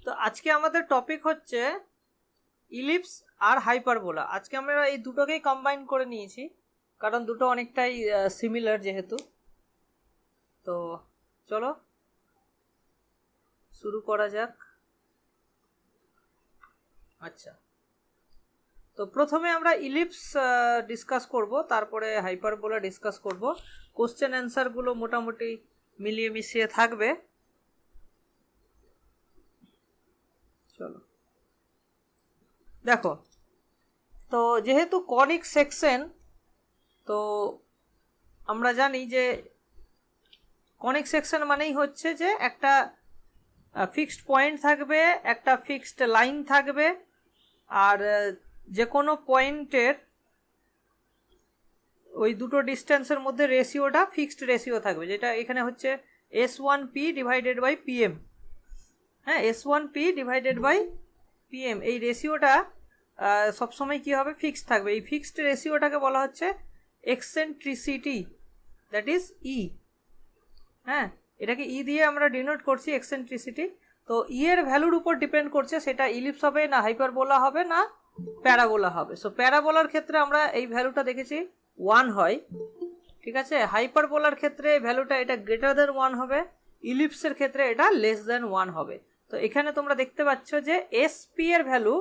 তো আজকে আমাদের টপিক হচ্ছে ইলিপস আর হাইপারবোলা। আজকে আমরা এই দুটোকেই কম্বাইন করে নিয়েছি কারণ দুটো অনেকটাই সিমিলার যেহেতু। তো চলো শুরু করা যাক। আচ্ছা, তো প্রথমে আমরা ইলিপস ডিসকাস করব, তারপরে হাইপারবোলা ডিসকাস করব। কোশ্চেন অ্যান্সারগুলো মোটামুটি মিলিয়ে মিশিয়ে থাকবে। চলো দেখো, তো যেহেতু কনিক সেকশন, তো আমরা জানি যে কনিক সেকশন মানেই হচ্ছে যে একটা ফিক্সড পয়েন্ট থাকবে, একটা ফিক্সড লাইন থাকবে, আর যে কোনো পয়েন্টের ওই দুটো ডিস্টেন্সের মধ্যে রেশিওটা ফিক্সড রেশিও থাকবে, যেটা এখানে হচ্ছে S1P ডিভাইডেড বাই PM। হ্যাঁ, S1P ডিভাইডেড বাই PM, এই রেশিওটা সবসময় কী হবে, ফিক্সড থাকবে। এই ফিক্সড রেশিওটাকে বলা হচ্ছে এক্সেন্ট্রিসিটি, দ্যাট ইজ E। হ্যাঁ, এটাকে E দিয়ে আমরা ডিনোট করছি, এক্সেন্ট্রিসিটি। তো E এর ভ্যালুর উপর ডিপেন্ড করছে সেটা ইলিপস হবে না হাইপারবোলা হবে না প্যারাবোলা হবে। সো প্যারাবোলার ক্ষেত্রে আমরা এই ভ্যালুটা দেখেছি 1 হয়, ঠিক আছে। হাইপারবোলার ক্ষেত্রে ভ্যালুটা এটা গ্রেটার দেন 1 হবে, ইলিপসের ক্ষেত্রে এটা লেস দেন 1 হবে। তো এখানে তোমরা দেখতে পাচ্ছ যে SP এর ভ্যালু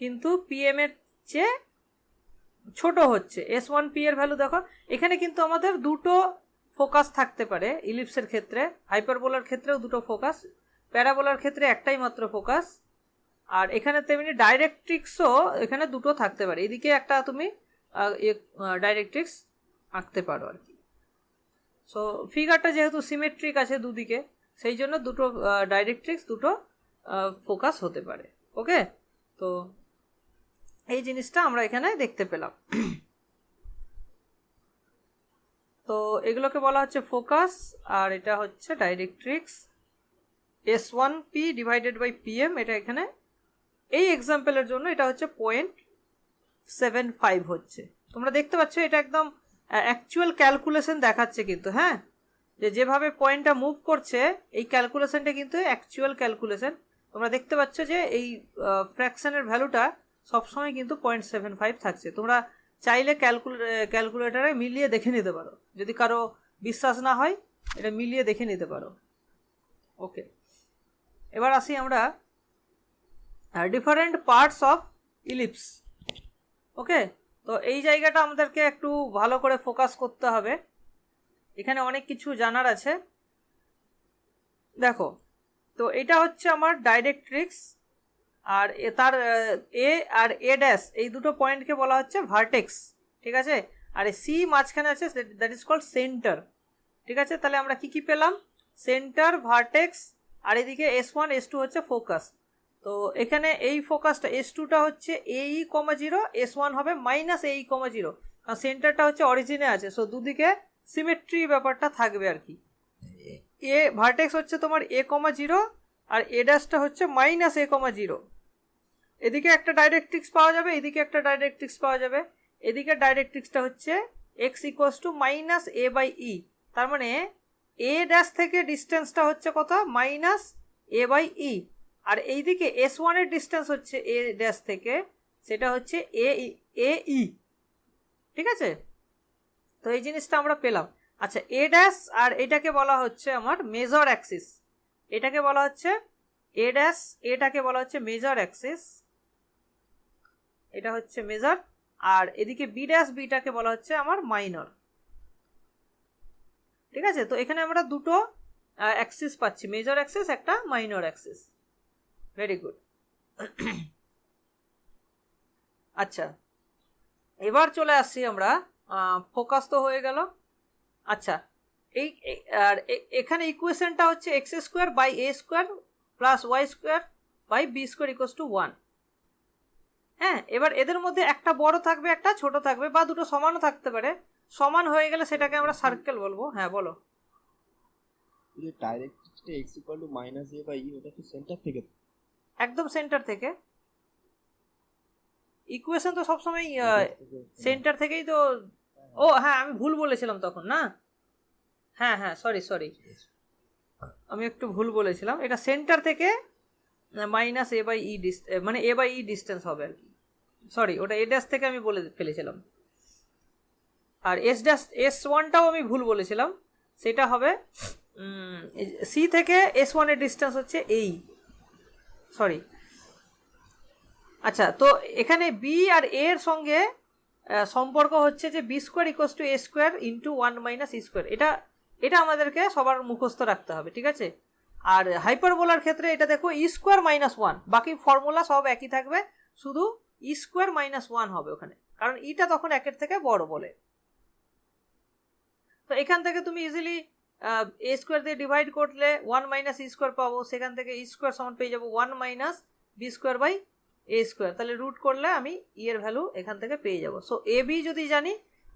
কিন্তু PM এর চেয়ে ছোট হচ্ছে। S1P এর ভ্যালু দেখো, এখানে কিন্তু আমাদের দুটো ফোকাস থাকতে পারে ইলিপসের ক্ষেত্রে, হাইপারবোলার ক্ষেত্রেও দুটো ফোকাস, প্যারাবোলার ক্ষেত্রে একটাই মাত্র ফোকাস। আর এখানে তেমনি ডাইরেক্ট্রিক্সও এখানে দুটো থাকতে পারে, এদিকে একটা তুমি ডাইরেক্ট্রিক্স আঁকতে পারো আর কি। সো ফিগারটা যেহেতু সিমেট্রিক আছে দুদিকে, সেই জন্য দুটো ডাইরেক্ট্রিক্স দুটো ফোকাস হতে পারে। ওকে, তো এই জিনিসটা আমরা এখানে দেখতে পেলাম। তো এগুলোকে বলা হচ্ছে ফোকাস, আর এটা হচ্ছে directrix. S1P divided by PM, এটা এখানে এই এক্সাম্পলের জন্য এটা হচ্ছে 0.75 হচ্ছে। তোমরা দেখতে পাচ্ছ এটা একদম অ্যাকচুয়াল ক্যালকুলেশন দেখাচ্ছে কিন্তু। হ্যাঁ, যেভাবে পয়েন্টটা মুভ করছে এই ক্যালকুলেশনটা কিন্তু অ্যাকচুয়াল ক্যালকুলেশন। তোমরা দেখতে পাচ্ছ যে এই ফ্র্যাকশনের ভ্যালুটা সবসময় কিন্তু 0.75 থাকছে। তোমরা চাইলে ক্যালকুলেটারে মিলিয়ে দেখে নিতে পারো, যদি কারো বিশ্বাস না হয় এটা মিলিয়ে দেখে নিতে পারো। ওকে, এবার আসি আমরা ডিফারেন্ট পার্টস অফ ইলিপস। ওকে, তো এই জায়গাটা আমাদেরকে একটু ভালো করে ফোকাস করতে হবে, এখানে অনেক কিছু জানার আছে। দেখো, তো এটা হচ্ছে আমার ডাইরেক্ট্রিক্স, আর তার A আর A' এই দুটো পয়েন্টকে বলা হচ্ছে ভার্টেক্স, ঠিক আছে। আর C মাঝখানে আছে, দ্যাট ইজ কল্ড সেন্টার, ঠিক আছে। তাহলে আমরা কি কি পেলাম, সেন্টার, ভার্টেক্স, আর এদিকে S1 S2 হচ্ছে ফোকাস। তো এখানে এই ফোকাসটা S2টা হচ্ছে AE, 0, S1 হবে -AE, 0, আর সেন্টারটা হচ্ছে অরিজিনে আছে। সো দুদিকে সিমেট্রি ব্যাপারটা থাকবে আর কি। এ ভার্টেক্স হচ্ছে তোমার A, 0, আর A' হচ্ছে -A, 0। এদিকে একটা ডাইরেক্ট্রিক্স পাওয়া যাবে, এদিকে একটা ডাইরেক্ট্রিক্স পাওয়া যাবে। এদিকে ডাইরেক্ট্রিক্সটা হচ্ছে x = -A/E, তার মানে A' থেকে ডিস্টেন্সটা হচ্ছে কত, -A/E। আর এইদিকে S1 এর ডিস্টেন্স হচ্ছে A' থেকে, সেটা হচ্ছে AE, ঠিক আছে। তো এই জিনিসটা আমরা পেলাম। আচ্ছা, A' আর এটাকে বলা হচ্ছে আমার মেজর অ্যাক্সিস, এটাকে বলা হচ্ছে এটাকে বলা হচ্ছে মেজর অ্যাক্সিস, এটা হচ্ছে মেজর। আর এদিকে B'টাকে বলা হচ্ছে আমার মাইনর, ঠিক আছে। তো এখানে আমরা দুটো অ্যাক্সিস পাচ্ছি, মেজর অ্যাক্সিস, একটা মাইনর অ্যাক্সিস। Very good. আচ্ছা, এবার চলে আসছি আমরা, ফোকাস তো হয়ে গেল। আচ্ছা, এই আর এখানে ইকুয়েশনটা হচ্ছে x² by A² plus y² by B² = 1। হ্যাঁ, এবার এদের মধ্যে একটা বড় থাকবে, একটা ছোট থাকবে, বা দুটো সমানও থাকতে পারে। সমান হয়ে গেলে সেটাকে আমরা সার্কেল বলবো। হ্যাঁ বলো। যে ডাইরেক্ট্রিক্সটা x = -A/E, ওটা কি সেন্টার থেকে? একদম সেন্টার থেকে। ইকুয়েশন তো সবসময় সেন্টার থেকেই তো। ও হ্যাঁ, আমি ভুল বলেছিলাম তখন, না? হ্যাঁ, সরি, আমি একটু ভুল বলেছিলাম। এটা সেন্টার থেকে মাইনাস এ বাই ই মানে এ বাই ই ডিস্টেন্স হবে আর কি, সরি ওটা এ ড্যাশ থেকে আমি বলে ফেলেছিলাম, আর S1টাও আমি ভুল বলেছিলাম, সেটা হবে সি থেকে S1 এর ডিস্টেন্স হচ্ছে এই, সরি। আচ্ছা, তো এখানে বি আর এ এর সঙ্গে সম্পর্ক হচ্ছে যে B square equals to A square into 1 - E square, এটা আমাদেরকে সবার মুখস্থ রাখতে হবে, ঠিক আছে। আর হাইপারবোলার ক্ষেত্রে এটা দেখো ই স্কোয়ার -1, বাকি ফর্মুলা সব একই থাকবে, শুধু ই স্কোয়ার -1 হবে ওখানে, কারণ ইটা তখন একের থেকে বড় বলে। তো এখান থেকে তুমি ইজিলি এ স্কোয়ার দিয়ে ডিভাইড করলে 1 - ই স্কোয়ার পাবো, সেখান থেকে ই স্কোয়ার সমান পেয়ে যাবো 1 - B square by A square, তাহলে রুট করলে আমি ই এর ভ্যালু এখান থেকে পেয়ে যাবো। সো এ বি যদি জানি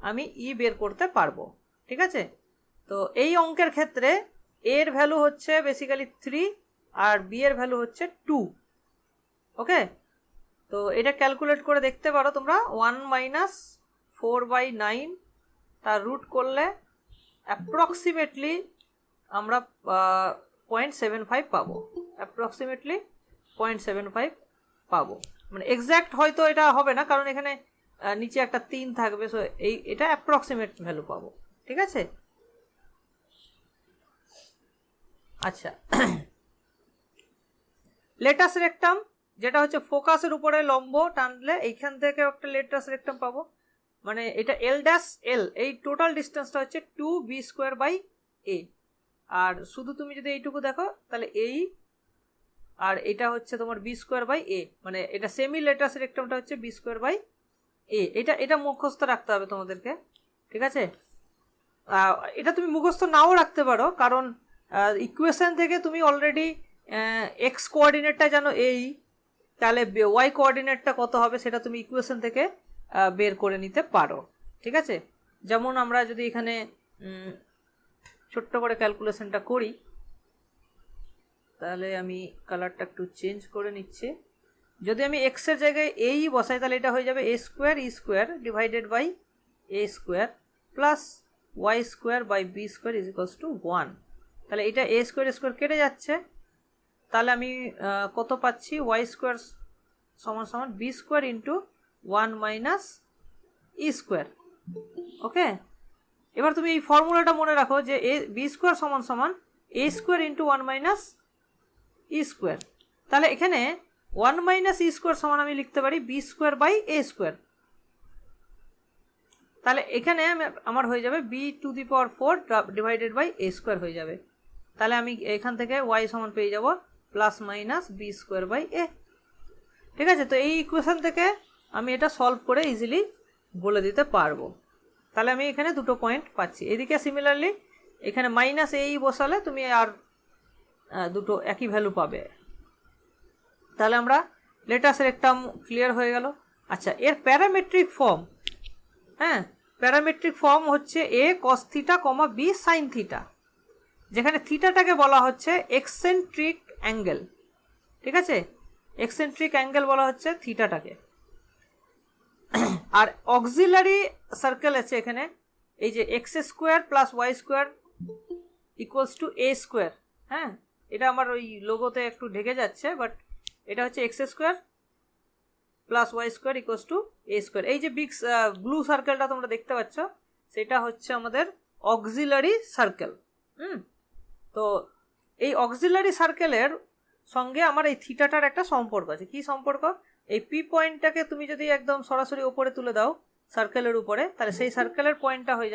আমি ই বের করতে পারবো, ঠিক আছে। তো এই অঙ্কের ক্ষেত্রে এর ভ্যালু হচ্ছে বেসিক্যালি 3 আর বি এর ভ্যালু হচ্ছে 2, ওকে। তো এটা ক্যালকুলেট করে দেখতে পারো তোমরা, 1 - 4/9 তার রুট করলে অ্যাপ্রক্সিমেটলি আমরা 0.75 পাবো, অ্যাপ্রক্সিমেটলি 0.75 পাবো, মানে এক্স্যাক্ট হয়তো এটা হবে না, কারণ এখানে নিচে একটা 3 থাকবে, সো এটা অ্যাপ্রক্সিমেট ভ্যালু পাবো, ঠিক আছে। আচ্ছা, লেটাস রেক্টাম যেটা হচ্ছে ফোকাসের উপরে লম্ব টানলে এইখান থেকে একটা লেটাস রেক্টাম পাবো, মানে এটা এল ড্যাশ এল, এই টোটাল ডিস্টেন্সটা হচ্ছে 2b স্কোয়ার বাই এ, আর শুধু তুমি যদি এইটুকু দেখো তাহলে এই, আর এটা হচ্ছে তোমার বি স্কোয়ার বাই এ, মানে এটা সেমি লেটাস রেক্টামটা হচ্ছে বি স্কোয়ার বাই এ, এটা মুখস্থ রাখতে হবে তোমাদেরকে, ঠিক আছে। এটা তুমি মুখস্থ নাও রাখতে পারো, কারণ ইকুয়েশন থেকে তুমি অলরেডি এক্স কোঅর্ডিনেটটা জানো এই, তাহলে ওয়াই কোঅর্ডিনেটটা কত হবে সেটা তুমি ইকুয়েশন থেকে বের করে নিতে পারো, ঠিক আছে। যেমন আমরা যদি এখানে ছোট্ট করে ক্যালকুলেশনটা করি, তাহলে আমি কালারটা একটু চেঞ্জ করে নিচ্ছি। যদি আমি এক্স এর জায়গায় এই বসাই তাহলে এটা হয়ে যাবে A square E square divided by A square plus Y square by B square is equals to 1, তাহলে এটা এ স্কোয়ার কেটে যাচ্ছে, তাহলে আমি কত পাচ্ছি, ওয়াই স্কোয়ার সমান সমান B square into 1 - E square, ওকে। এবার তুমি এই ফর্মুলাটা মনে রাখো যে এ বি স্কোয়ার সমান সমান এ স্কোয়ার ইন্টু 1 - ই স্কোয়ার, তাহলে এখানে 1 - ই স্কোয়ার সমান আমি লিখতে পারি B square by A square, তাহলে এখানে আমার হয়ে যাবে B to the power 4 divided by A square হয়ে যাবে, তাহলে আমি এখান থেকে ওয়াই সমান পেয়ে যাব plus minus B square by A, ঠিক আছে। তো এই ইকুয়েশন থেকে আমি এটা সলভ করে ইজিলি বলে দিতে পারবো, তাহলে আমি এখানে দুটো পয়েন্ট পাচ্ছি। এদিকে সিমিলারলি এখানে মাইনাস এই বসালে তুমি আর দুটো একই ভ্যালু পাবে, তাহলে আমরা লেটাস রেক্টাম ক্লিয়ার হয়ে গেল। আচ্ছা, এর প্যারামেট্রিক ফর্ম, হ্যাঁ প্যারামেট্রিক ফর্ম হচ্ছে A cos theta comma B sine theta, যেখানে থিটাটাকে বলা হচ্ছে এক্সেন্ট্রিক অ্যাঙ্গেল, ঠিক আছে, এক্সেন্ট্রিক অ্যাঙ্গেল বলা হচ্ছে থিটাটাকে। আর অক্সিলারি সার্কেল আছে এখানে, এই যে X square plus Y square equals to A square, হ্যাঁ এটা আমার ওই লোগোতে একটু ঢেকে যাচ্ছে, বাট এটা হচ্ছে X square plus Y square equals to A square. এই যে বিগ ব্লু সার্কেলটা তোমরা দেখতে পাচ্ছ সেটা হচ্ছে আমাদের অক্সিলারি সার্কেল। তো এই অক্সিলারি সার্কেলের সঙ্গে আমার এই থিটাটার একটা সম্পর্ক আছে। কি সম্পর্ক? এই পি পয়েন্টটাকে তুমি যদি একদম সরাসরি উপরে তুলে দাও সার্কেলের উপরে, তাহলে সেই সার্কেলের পয়েন্টটা হয়ে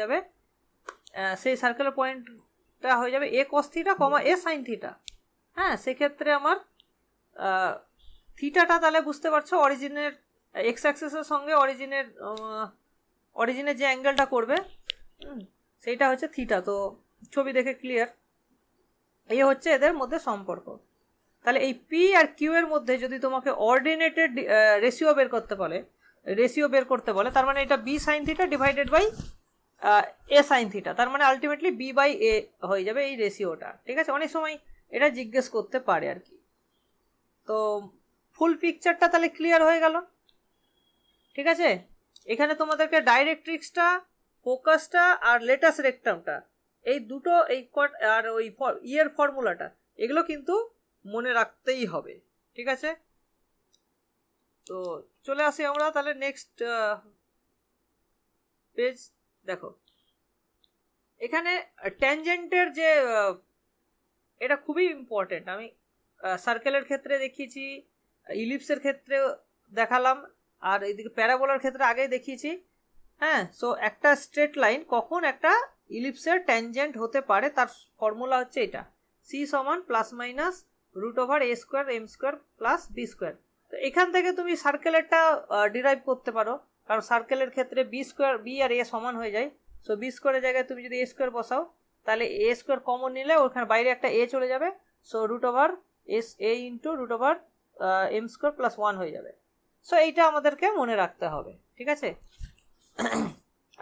যাবে এ কস থিটা কমা এ সাইন থিটা। হ্যাঁ, সেক্ষেত্রে আমার থিটাটা তাহলে বুঝতে পারছো অরিজিনের এক্স অ্যাক্সিসের সঙ্গে অরিজিনের যে অ্যাঙ্গেলটা করবে সেইটা হচ্ছে থিটা। তো ছবি দেখে ক্লিয়ার, এই হচ্ছে এদের মধ্যে সম্পর্ক। তাহলে এই পি আর কিউ এর মধ্যে যদি তোমাকে অর্ডিনেটেড রেশিও বের করতে বলে, তার মানে এটা B sine theta divided by A sine theta, তার মানে আলটিমেটলি বি বাই এ হয়ে যাবে এই রেশিওটা, ঠিক আছে। অনেক সময় এটা জিজ্ঞেস করতে পারে আর কি। তো ফুল পিকচারটা তাহলে ক্লিয়ার হয়ে গেল, ঠিক আছে। এখানে তোমাদেরকে ডাইরেক্ট্রিক্সটা, ফোকাসটা আর লেটাস রেক্টামটা এই দুটো আর ওই ইয়ের ফর্মুলাটা এগুলো কিন্তু মনে রাখতেই হবে। ঠিক আছে, তো চলে আসি আমরা তাহলে নেক্সট পেজ। দেখো এখানে ট্যানজেন্টের যে এটা খুবই ইম্পর্টেন্ট, আমি সার্কেলের ক্ষেত্রে দেখিয়েছি, ইলিপসের ক্ষেত্রে দেখালাম, আর এইদিকে প্যারাবোলার ক্ষেত্রে আগেই দেখিয়েছি। হ্যাঁ, সো একটা স্ট্রেট লাইন কখন একটা ইলিপসের ট্যানজেন্ট হতে পারে তার ফর্মুলা হচ্ছে এটা, সি সমান plus minus root over A square M square plus B square. তো এখান থেকে তুমি সার্কেলেরটা ডিরাইভ করতে পারো, কারণ সার্কেলের ক্ষেত্রে বি স্কোয়ার, বি আর এ সমান হয়ে যায়। সো বি স্কোয়ারের জায়গায় তুমি যদি এ স্কোয়ার বসাও, তাহলে এ স্কোয়ার কমন নিলে ওখানে বাইরে একটা এ চলে যাবে। So root over S A into root over M square plus 1 হয়ে যাবে। সো এইটা আমাদেরকে মনে রাখতে হবে, ঠিক আছে।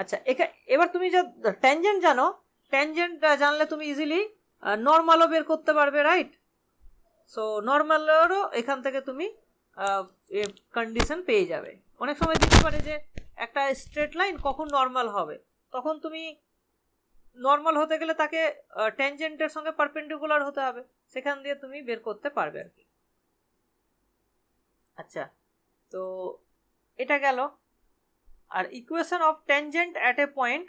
আচ্ছা, এবার তুমি যে ট্যানজেন্ট জানো, ট্যানজেন্ট জানলে তুমি ইজিলি নর্মালও বের করতে পারবে, রাইট। সো নর্মালেরও এখান থেকে তুমি কন্ডিশন পেয়ে যাবে। অনেক সময় দিতে পারে যে একটা স্ট্রেট লাইন কখন নর্মাল হবে, তখন তুমি নর্মাল হতে গেলে তাকে ট্যানজেন্টের সঙ্গে পারপেন্ডিকুলার হতে হবে, সেখান দিয়ে তুমি বের করতে পারবে আর কি। আচ্ছা, তো এটা গেল। আর equation of tangent at a point,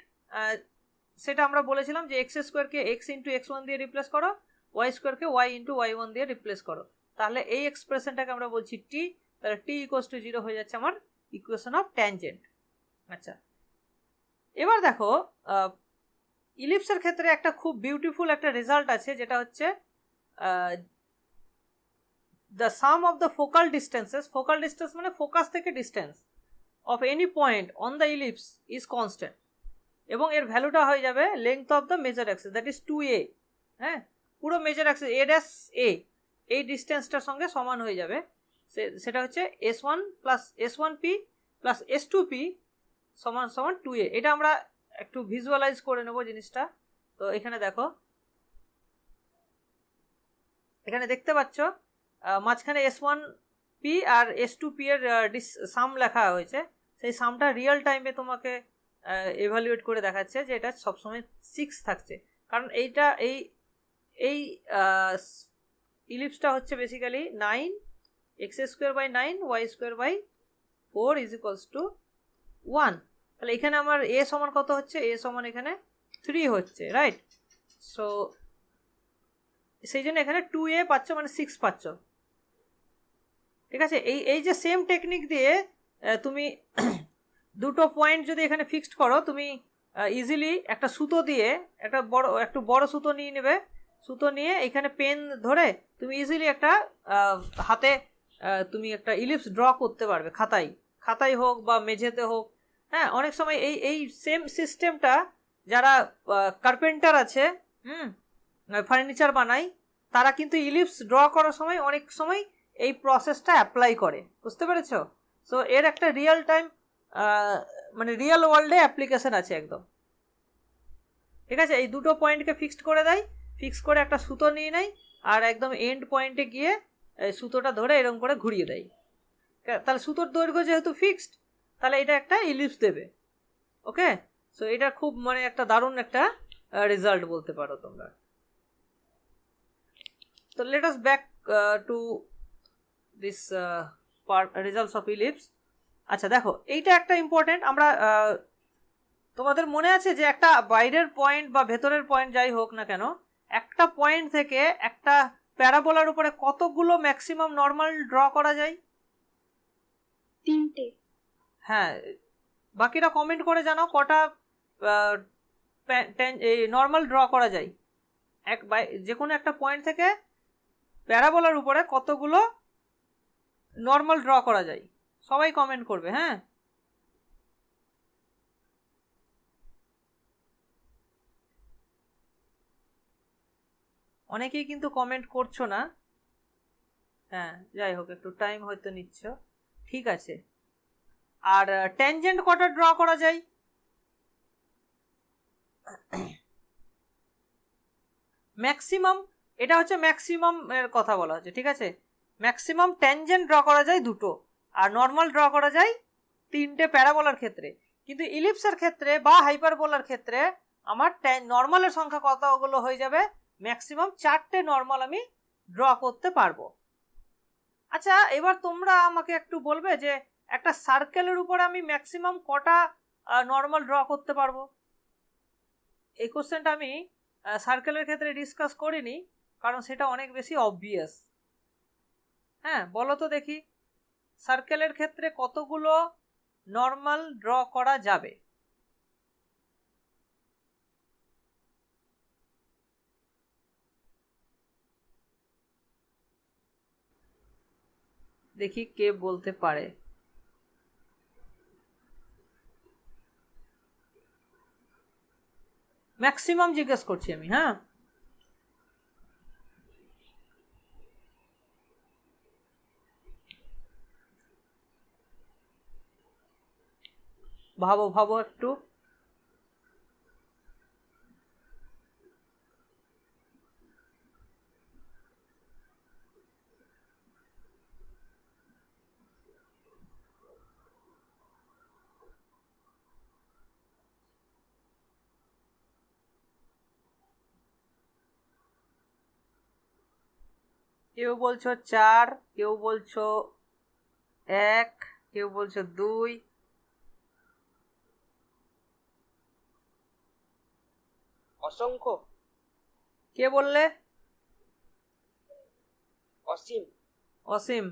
সেটা আমরা বলেছিলাম যে এক্স স্কোয়ারকে এক্স ইন্টু x1 দিয়ে রিপ্লেস করো, ওয়াই স্কোয়ারকে ওয়াই ইন্টু y1 দিয়ে রিপ্লেস করো, তাহলে এই এক্সপ্রেশনটাকে আমরা বলছি টি, তাহলে টি ইকুয়ালস টু 0 হয়ে যাচ্ছে আমার ইকুয়েশন অফ ট্যানজেন্ট। আচ্ছা, এবার দেখো ইলিপসের ক্ষেত্রে একটা খুব বিউটিফুল একটা রেজাল্ট আছে, যেটা হচ্ছে the some of the focal distances, focal distance মানে ফোকাস থেকে distance of any point on the ellipse is constant, এবং এর ভ্যালুটা হয়ে যাবে length of the major Axis, that is 2a। হ্যাঁ, পুরো major Axis a dash a এই ডিস্টেন্সটার সঙ্গে সমান হয়ে যাবে। সেটা হচ্ছে s1 plus s1p plus s2p সমান সমান 2a। এটা আমরা একটু ভিজুয়ালাইজ করে নেব জিনিসটা। তো এখানে দেখো, এখানে দেখতে পাচ্ছ মাঝখানে s1p আর s2p এর সাম লেখা হয়েছে, সেই সামটা রিয়েল টাইমে তোমাকে এভালুয়েট করে দেখাচ্ছে যে এটা সবসময় 6 থাকছে, কারণ এইটা এই এই ইলিপসটা হচ্ছে basically 9 X square by 9 Y square by 4 is equals to 1। তাহলে এখানে আমার এ সমান কত হচ্ছে, এ সমান এখানে 3 হচ্ছে, রাইট। সো সেই জন্য এখানে 2a পাচ্ছ, মানে 6 পাচ্ছ, ঠিক আছে। এই যে সেম টেকনিক দিয়ে তুমি দুটো পয়েন্ট যদি এখানে ফিক্সড করো, তুমি ইজিলি একটা সুতো দিয়ে একটু বড় সুতো নিয়ে নেবে, সুতো নিয়ে এখানে পেন ধরে তুমি ইজিলি একটা হাতে তুমি একটা ইলিপস ড্র করতে পারবে, খাতায় হোক বা মেঝেতে হোক। হ্যাঁ, অনেক সময় এই সেম সিস্টেমটা যারা কার্পেন্টার আছে, ফার্নিচার বানায়, তারা কিন্তু ইলিপস ড্র করার সময় অনেক সময় এই প্রসেসটা অ্যাপ্লাই করে, বুঝতে পেরেছো। সো এর একটা রিয়েল টাইম মানে রিয়েল ওয়ার্ল্ডে অ্যাপ্লিকেশন আছে একদম, ঠিক আছে। এই দুটো পয়েন্টকে ফিক্সড করে দেয়, ফিক্স করে একটা সুতো নিয়ে নেয়, আর একদম এন্ড পয়েন্টে গিয়ে সুতোটা ধরে এরকম করে ঘুরিয়ে দেয়। তাহলে সুতোর দৈর্ঘ্য যেহেতু ফিক্সড, তাহলে এটা একটা ইলিপস দেবে। ওকে, সো এটা খুব মানে একটা দারুণ একটা রেজাল্ট বলতে পারো তোমরা। তো let us back to this results of ellipse. আচ্ছা দেখো, এইটা একটা ইম্পর্টেন্ট, আমরা তোমাদের মনে আছে যে একটা বাইরের পয়েন্ট বা ভেতরের পয়েন্ট যাই হোক না কেন, একটা পয়েন্ট থেকে একটা প্যারাবোলার উপরে কতগুলো ম্যাক্সিমাম নর্মাল ড্র করা যায়? 3টে। হ্যাঁ, বাকিরা কমেন্ট করে জানাও কটা নর্মাল ড্র করা যায় যে কোনো একটা পয়েন্ট থেকে প্যারাবোলার উপরে কতগুলো নর্মাল ড্র করা যায়, সবাই কমেন্ট করবে। হ্যাঁ, অনেকেই কিন্তু কমেন্ট করছো না। হ্যাঁ, যাই হোক, একটু টাইম হয়তো নিচ্ছ, ঠিক আছে। আর ট্যানজেন্ট কটা ড্র করা যায়? ম্যাক্সিমাম, এটা হচ্ছে ম্যাক্সিমাম এর কথা বলা হচ্ছে, ঠিক আছে। ম্যাক্সিমাম ট্যানজেন্ট ড্র করা যায় 2টো, আর নর্মাল ড্র করা যায় 3টে প্যারাবোলার ক্ষেত্রে। কিন্তু ইলিপসের ক্ষেত্রে বা হাইপারবোলার ক্ষেত্রে আমার নর্মালের সংখ্যা কতগুলো হয়ে যাবে? ম্যাক্সিমাম 4টে নর্মাল আমি ড্র করতে পারবো। আচ্ছা, এবার তোমরা আমাকে একটু বলবে যে একটা সার্কেলের উপরে আমি ম্যাক্সিমাম কটা নর্মাল ড্র করতে পারবো? এই কোশ্চেনটা আমি সার্কেলের ক্ষেত্রে ডিসকাস করিনি, কারণ সেটা অনেক বেশি অবভিয়াস। হ্যাঁ, বলো তো দেখি, সার্কেলের ক্ষেত্রে কতগুলো নর্মাল ড্র করা যাবে? দেখি কে বলতে পারে। ম্যাক্সিমাম জিজ্ঞেস করছি আমি। হ্যাঁ, ভাবো ভাবো একটু। কেউ বলছো 4, কেউ বলছো 1, কেউ বলছো 2। অসংখ্য। কে বললে? অসীম। অসীম।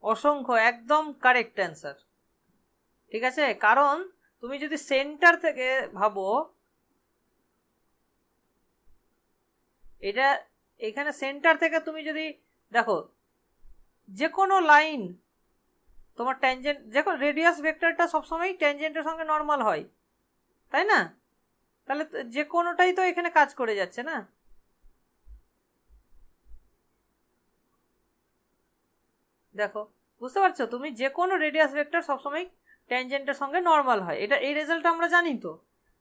অসংখ্য একদম কারেক্ট অ্যান্সার। ঠিক আছে, কারণ তুমি যদি সেন্টার থেকে ভাবো, এটা এখানে সেন্টার থেকে তুমি যদি দেখো যে কোনো লাইন তোমার ট্যানজেন্ট, দেখো রেডিয়াস ভেক্টরটা সবসময় ট্যানজেন্টের সঙ্গে নর্মাল হয়, তাই না? তাহলে যে কোনোটাই তো এখানে কাজ করে যাচ্ছে না। দেখো, বুঝতে পারছো? তুমি যে কোনো রেডিয়াস ভেক্টর সবসময় ট্যানজেন্টের সঙ্গে নর্মাল হয়, এটা এই রেজাল্টটা আমরা জানি তো।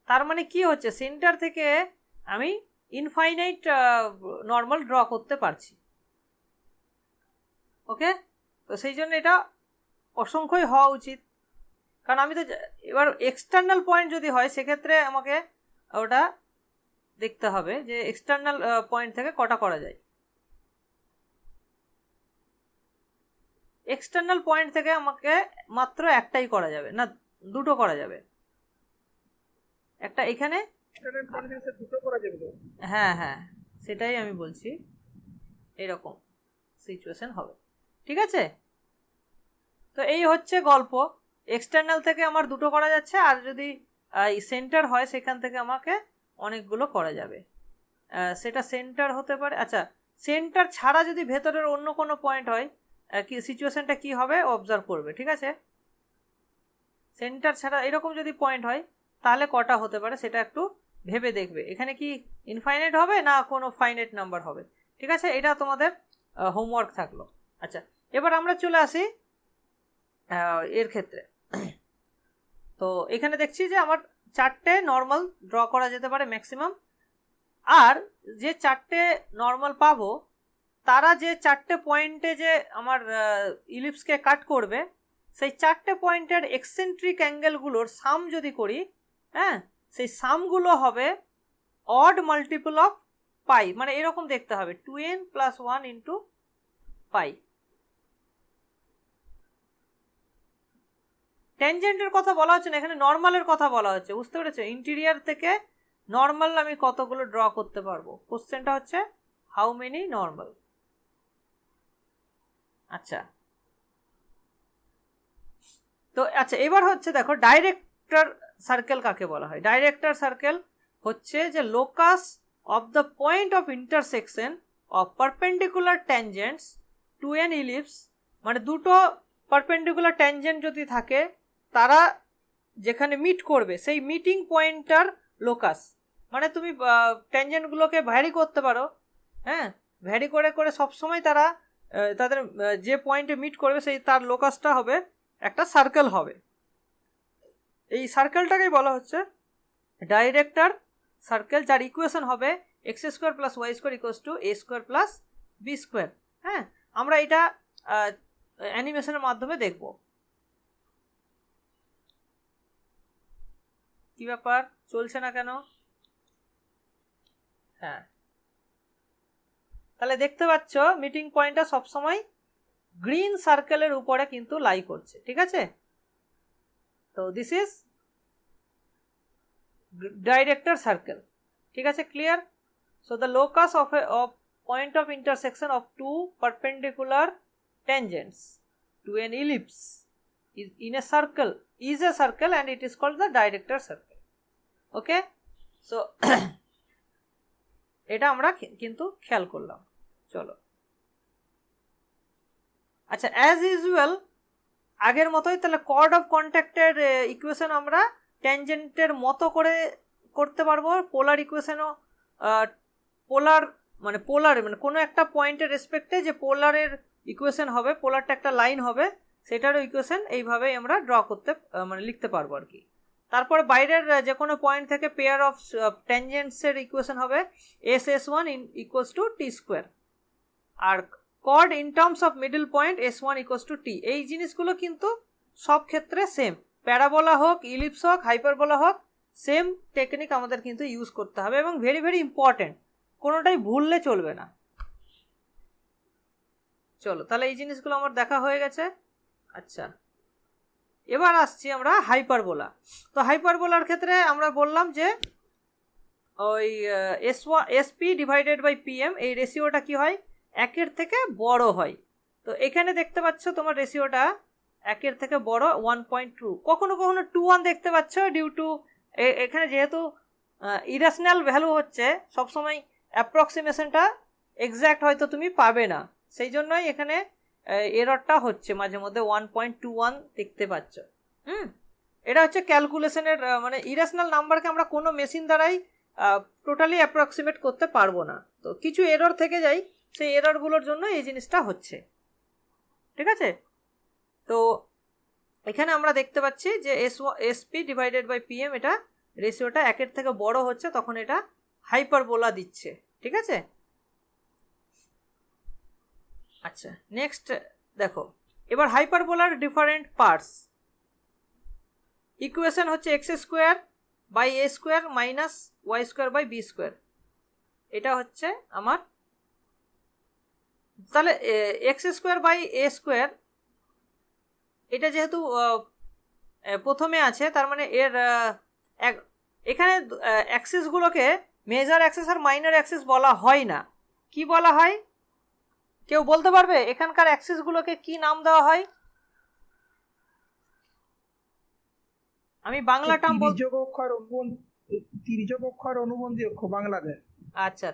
তার মানে কি হচ্ছে, সেন্টার থেকে আমি ইনফাইনাইট নর্মাল ড্র করতে পারছি। ওকে, তো সেই জন্য এটা অসংখ্যই হওয়া উচিত, কারণ আমি তো এবার এক্সটার্নাল পয়েন্ট যদি হয় সেক্ষেত্রে আমাকে ওটা দেখতে হবে যে এক্সটার্নাল পয়েন্ট থেকে কটা করা যায়। এক্সটার্নাল পয়েন্ট থেকে আমাকে মাত্র একটাই করা যাবে না, দুটো করা যাবে। একটা এখানে, হ্যাঁ হ্যাঁ, সেটাই আমি বলছি, এরকম সিচুয়েশন হবে। ঠিক আছে, তো এই হচ্ছে গল্প। এক্সটার্নাল থেকে আমার দুটো করা যাচ্ছে, আর যদি সেন্টার হয় সেখান থেকে আমাকে অনেকগুলো করা যাবে। সেটা সেন্টার হতে পারে। আচ্ছা, সেন্টার ছাড়া যদি ভেতরের অন্য কোনো পয়েন্ট হয়, কি সিচুয়েশনটা কি হবে অবজার্ভ করবে। ঠিক আছে, সেন্টার ছাড়া এরকম যদি পয়েন্ট হয় তাহলে কটা হতে পারে সেটা একটু ভেবে দেখবে। এখানে কি ইনফাইনাইট হবে না কোনো ফাইনাইট নাম্বার হবে? ঠিক আছে, এটা তোমাদের হোমওয়ার্ক থাকলো। আচ্ছা, এবার আমরা চলে আসি এর ক্ষেত্রে। তো এখানে দেখছি যে আমার 4টে নর্মাল ড্র করা যেতে পারে ম্যাক্সিমাম, আর যে 4টে নর্মাল পাবো তারা যে 4টে পয়েন্টে যে আমার ইলিপসকে কাট করবে, সেই 4টে পয়েন্টের এক্সেন্ট্রিক অ্যাঙ্গেলগুলোর সাম যদি করি, হ্যাঁ, সেই সামগুলো হবে অড মাল্টিপল অফ পাই, মানে এরকম দেখতে হবে 2n + 1 × পাই। ট্যানজেন্টের কথা বলা হচ্ছে না, এখানে নর্মালের কথা বলা হচ্ছে, বুঝতে পেরেছো? ইন্টিরিয়ার থেকে নর্মাল আমি কতগুলো ড্র করতে পারবো, কোশ্চেনটা হচ্ছে হাউ মেনি নর্মাল। আচ্ছা, তো আচ্ছা এবার হচ্ছে দেখো ডাইরেক্টর সার্কেল কাকে বলা হয়। ডাইরেক্টর সার্কেল হচ্ছে যে locus of the point of intersection of perpendicular tangents to an ellipse, মানে দুটো পারপেন্ডিকুলার ট্যানজেন্ট যদি থাকে তারা যেখানে মিট করবে সেই মিটিং পয়েন্টটার লোকাস। মানে তুমি ট্যানজেন্টগুলোকে ভ্যারি করতে পারো, হ্যাঁ, ভ্যারি করে করে সবসময় তারা তাদের যে পয়েন্টে মিট করবে সেই তার লোকাসটা হবে একটা সার্কেল হবে। এই সার্কেলটাকেই বলা হচ্ছে ডাইরেক্টর সার্কেল, যার ইকুয়েশন হবে x² + y² = a² + b²। হ্যাঁ, আমরা এটা অ্যানিমেশনের মাধ্যমে দেখব। কি ব্যাপার, চলছে না কেন? হ্যাঁ, তাহলে দেখতে পাচ্ছ মিটিং পয়েন্টটা সবসময় গ্রিন সার্কেলের উপরে কিন্তু লাই করছে, ঠিক আছে। তো দিস ইজ ডাইরেক্টর সার্কেল, ঠিক আছে, clear. So the locus of point of intersection of two perpendicular tangents to an ellipse is in a circle is a circle and it is called the director circle. Okay, so এটা আমরা কিন্তু খেয়াল করলাম। চলো, আচ্ছা, as usual আগের মতোই তাহলে কর্ড অফ কন্ট্যাক্টের ইকুয়েশন আমরা ট্যানজেন্টের মতো করে করতে পারবো। পোলার ইকুয়েশনও পোলার মানে কোনো একটা পয়েন্টের রেসপেক্টে যে পোলারের ইকুয়েশন হবে, পোলারটা একটা লাইন হবে, সেটারও ইকুয়েশন এইভাবেই আমরা ড্র করতে মানে লিখতে পারবো আর কি। তারপর বাইরের যে কোনো পয়েন্ট থেকে পেয়ার অফ ট্যানজেন্টসের ইকুয়েশন হবে S1 equals to T square, আর chord in terms of middle point S1 equals to T. এই জিনিসগুলো কিন্তু সব ক্ষেত্রে সেম, প্যারাবোলা হোক, ইলিপস হোক, হাইপারবোলা হোক, সেম টেকনিক আমাদের কিন্তু ইউজ করতে হবে এবং ভেরি ভেরি ইম্পর্টেন্ট, কোনোটাই ভুললে চলবে না। চলো, তাহলে এই জিনিসগুলো আমার দেখা হয়ে গেছে। আচ্ছা, এবার আসছি আমরা হাইপারবোলা। তো হাইপারবোলার ক্ষেত্রে আমরা বললাম যে ওই SP ডিভাইডেড বাই PM, এই রেশিওটা কি হয়, 1-এর থেকে বড় হয়। তো এখানে দেখতে পাচ্ছ তোমার রেশিওটা 1-এর থেকে বড় 1.2, কখনো কখনো 2:1 দেখতে পাচ্ছ, ডিউ টু এখানে যেহেতু ইরাশনাল ভ্যালু হচ্ছে, সবসময় অ্যাপ্রক্সিমেশনটা এক্স্যাক্ট হয়তো তুমি পাবে না, সেই জন্যই এখানে এররটা হচ্ছে, মাঝে মধ্যে 1.21 দেখতে পাচ্ছ। এটা হচ্ছে ক্যালকুলেশনের মানে ইরাশনাল নাম্বারকে আমরা কোনো মেশিন দ্বারাই টোটালি অ্যাপ্রক্সিমেট করতে পারবো না, তো কিছু এরর থেকে যায়, সেই এররগুলোর জন্য এই জিনিসটা হচ্ছে, ঠিক আছে। তো এখানে আমরা দেখতে পাচ্ছি যে SP ডিভাইডেড বাই PM, এটা রেশিওটা 1-এর থেকে বড় হচ্ছে, তখন এটা হাইপারবোলা দিচ্ছে, ঠিক আছে। আচ্ছা, নেক্সট দেখো, এবার হাইপারবোলার ডিফারেন্ট পার্টস। ইকুয়েশন হচ্ছে x² by a² minus y² by b², এটা হচ্ছে আমার, তাহলে x² বাই a², এটা যেহেতু প্রথমে আছে, তার মানে এর এখানে অ্যাক্সিসগুলোকে মেজর অ্যাক্সিস আর মাইনর অ্যাক্সিস বলা হয় না, কি বলা হয় কেউ বলতে পারবে? এখানকার অ্যাক্সিসগুলোকে কি নাম দেওয়া হয়? আমি বাংলা টার্ম বল, তির্যক অক্ষ আর অনুবন্ধী অক্ষ বাংলাদেশ। আচ্ছা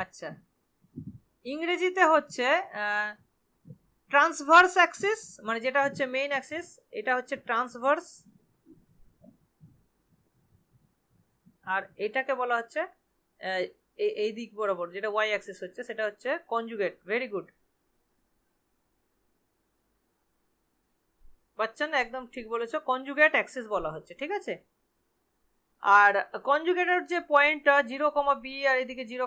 আচ্ছা, ইংরেজিতে হচ্ছে ট্রান্সভার্স অ্যাক্সিস, মানে যেটা হচ্ছে মেইন অ্যাক্সিস, এটা হচ্ছে ট্রান্সভার্স, আর এটাকে বলা হচ্ছে এই দিক বরাবর যেটা ওয়াই অ্যাক্সিস হচ্ছে, সেটা হচ্ছে কনজুগেট। ভেরি গুড বাচ্চান, একদম ঠিক বলেছো, কনজুগেট অ্যাক্সিস বলা হচ্ছে, ঠিক আছে। আর কনজুগেটের যে পয়েন্টটা 0, b আর এদিকে 0,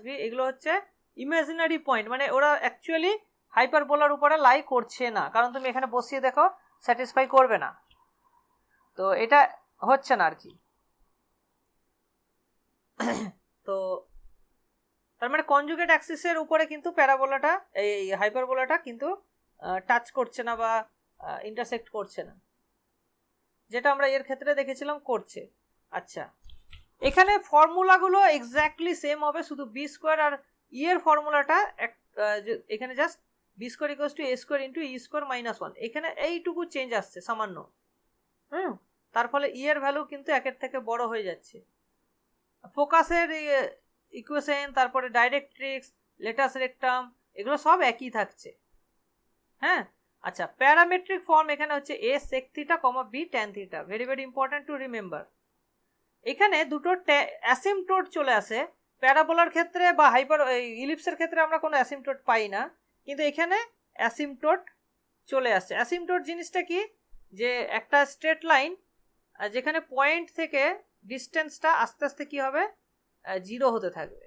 b, এগুলো হচ্ছে ইমাজিনারি পয়েন্ট, মানে ওরা অ্যাকচুয়ালি হাইপারবোলার উপরে লাই করছে না, কারণ তুমি এখানে বসিয়ে দেখো স্যাটিসফাই করবে না, তো এটা হচ্ছে না আর কি। তো তার মানে কনজুগেট অ্যাক্সিসের উপরে কিন্তু প্যারাবোলাটা, এই হাইপারবোলাটা কিন্তু টাচ করছে না বা ইন্টারসেক্ট করছে না, যেটা আমরা এর ক্ষেত্রে দেখেছিলাম করছে। আচ্ছা, এখানে ফর্মুলাগুলো এক্স্যাক্টলি সেম হবে, শুধু b² আর e এর ফর্মুলাটা এখানে just b² equals to a² into e² minus 1, এখানে এইটুকু চেঞ্জ আসছে সামান্য, তার ফলে e এর ভ্যালু কিন্তু 1-এর থেকে বড় হয়ে যাচ্ছে। ফোকাসের ইকুয়েশন, তারপরে ডাইরেক্ট্রিক্স, লেটাস রেক্টাম, এগুলো সব একই থাকছে। হ্যাঁ, আচ্ছা, প্যারামেট্রিক ফর্ম এখানে হচ্ছে a sec θ, b tan θ, very very important to remember. এখানে দুটো অ্যাসিমটোট চলে আসে, প্যারাবোলার ক্ষেত্রে বা ইলিপসের ক্ষেত্রে আমরা কোনো অ্যাসিমটোট পাই না, কিন্তু এখানে অ্যাসিমটোট চলে আসছে। অ্যাসিমটোট জিনিসটা কি, যে একটা স্ট্রেট লাইন যেখানে পয়েন্ট থেকে ডিস্টেন্সটা আস্তে আস্তে কি হবে, 0 হতে থাকবে,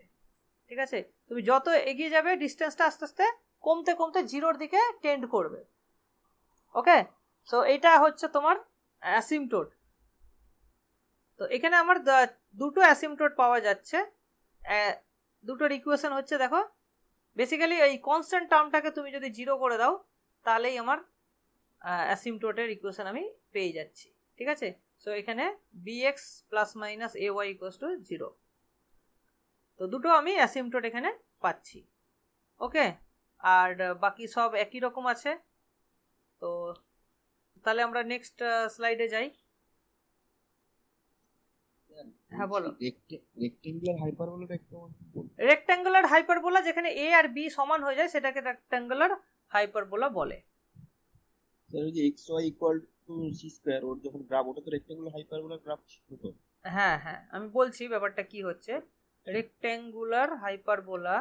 ঠিক আছে। তুমি যত এগিয়ে যাবে ডিস্টেন্সটা আস্তে আস্তে কমতে কমতে 0-র দিকে টেন্ড করবে। ওকে, সো এইটা হচ্ছে তোমার অ্যাসিমটোট। তো এখানে আমার দুটো অ্যাসিমটোট পাওয়া যাচ্ছে, দুটোর ইকুয়েশন হচ্ছে দেখো বেসিক্যালি এই কনস্ট্যান্ট টার্মটাকে তুমি যদি 0 করে দাও তাহলেই আমার অ্যাসিম্পটোটের ইকুয়েশন আমি পেয়ে যাচ্ছি। ঠিক আছে, সো এখানে bx plus minus ay equals to 0, তো দুটো আমি অ্যাসিম্পটোট এখানে পাচ্ছি। ওকে, আর বাকি সব একই রকম আছে। তো তাহলে আমরা নেক্সট স্লাইডে যাই। হ্যাঁ বলো। রেক্টেঙ্গুলার হাইপারবোলাটা একটু রেক্ট্যাঙ্গুলার হাইপারবোলা যেখানে a আর b সমান হয়ে যায় সেটাকে রেক্ট্যাঙ্গুলার হাইপারবোলা বলে। স্যার ওই যে xy equal to c square, ওর যখন গ্রাফ, ওটা তো রেক্টেঙ্গুলার হাইপারবোলার গ্রাফ হতো। হ্যাঁ হ্যাঁ, আমি বলছি ব্যাপারটা কি হচ্ছে। রেক্ট্যাঙ্গুলার হাইপারবোলা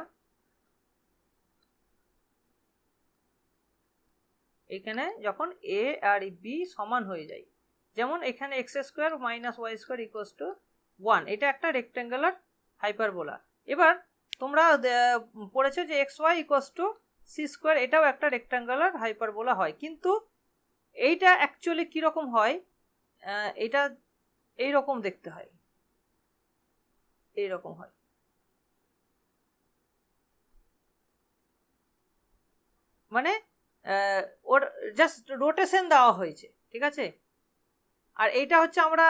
এখানে যখন a আর b সমান হয়ে যায়, যেমন এখানে x square minus Y square equals to 1, এটা একটা রেক্ট্যাঙ্গুলার হাইপারবোলা। এবার তোমরা পড়েছো যে xy equals to c square, এটাও একটা রেক্ট্যাঙ্গুলার হাইপারবোলা হয়, কিন্তু এইটা অ্যাকচুয়ালি কিরকম হয়, এটা এইরকম দেখতে হয়, এইরকম হয়। মানে ওর জাস্ট রোটেশন দেওয়া হয়েছে। ঠিক আছে, আর এইটা হচ্ছে আমরা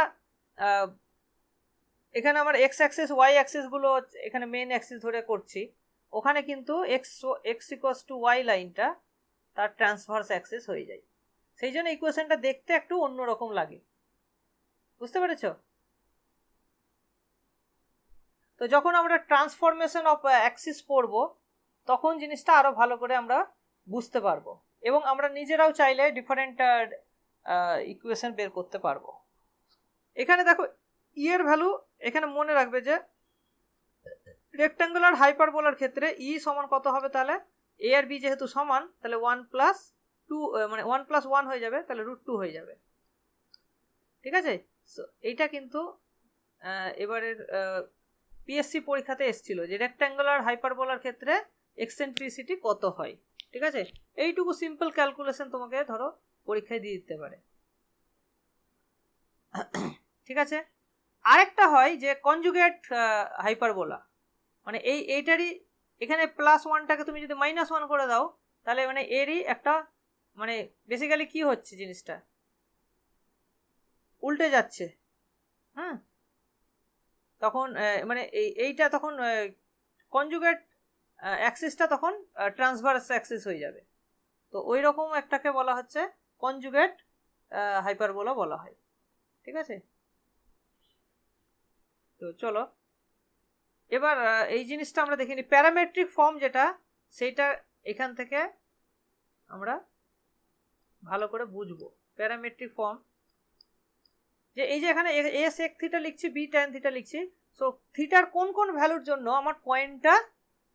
এখানে আমার এক্স অ্যাক্সিস ওয়াই অ্যাক্সিস গুলো এখানে মেইন অ্যাক্সিস ধরে করছি, ওখানে কিন্তু এক্স ইকুয়ালস টু ওয়াই লাইনটা তার ট্রান্সভার্স অ্যাক্সিস হয়ে যায়, সেই জন্য ইকুয়েশনটা দেখতে একটু অন্যরকম লাগে। বুঝতে পেরেছ? তো যখন আমরা ট্রান্সফরমেশন অফ অ্যাক্সিস পড়বো তখন জিনিসটা আরো ভালো করে আমরা বুঝতে পারবো, এবং আমরা নিজেরাও চাইলে ডিফারেন্ট ইকুয়েশন বের করতে পারবো। এখানে দেখো ই এর ভ্যালু, এখানে মনে রাখবে যে রেক্ট্যাঙ্গুলার হাইপারবোলার ক্ষেত্রে ই সমান কত হবে, তাহলে এ আর বি যেহেতু সমান তাহলে 1+2 মানে 1+1 হয়ে যাবে, তাহলে √2 হয়ে যাবে। ঠিক আছে, এইটা কিন্তু এবারের পিএসসি পরীক্ষাতে এসেছিল যে রেক্ট্যাঙ্গুলার হাইপারবোলার ক্ষেত্রে এক্সেন্ট্রিসিটি কত হয়। ঠিক আছে, এইটুকু সিম্পল ক্যালকুলেশন তোমাকে ধরো পরীক্ষায় দিয়ে দিতে পারে। ঠিক আছে, আরেকটা হয় যে কনজুগেট হাইপারবোলা, মানে এইটারই এখানে +1টাকে তুমি যদি -1 করে দাও তাহলে মানে এরই একটা মানে বেসিক্যালি কি হচ্ছে, জিনিসটা উল্টে যাচ্ছে। হ্যাঁ, তখন মানে এইটা তখন কনজুগেট অ্যাক্সিসটা তখন ট্রান্সভার্স অ্যাক্সিস হয়ে যাবে, তো ওই রকম একটাকে বলা হচ্ছে কনজুগেট হাইপারবোলা বলা হয়। ঠিক আছে, তো চলো এবার এই জিনিসটা আমরা দেখিনি, প্যারামেট্রিক ফর্ম যেটা, সেইটা এখান থেকে আমরা ভালো করে বুঝবো। প্যারামেট্রিক ফর্ম যে এই যে এখানে a sec থিটা লিখছি, b tan থিটা লিখছি, সো থিটার কোন কোন ভ্যালুর জন্য আমার পয়েন্টটা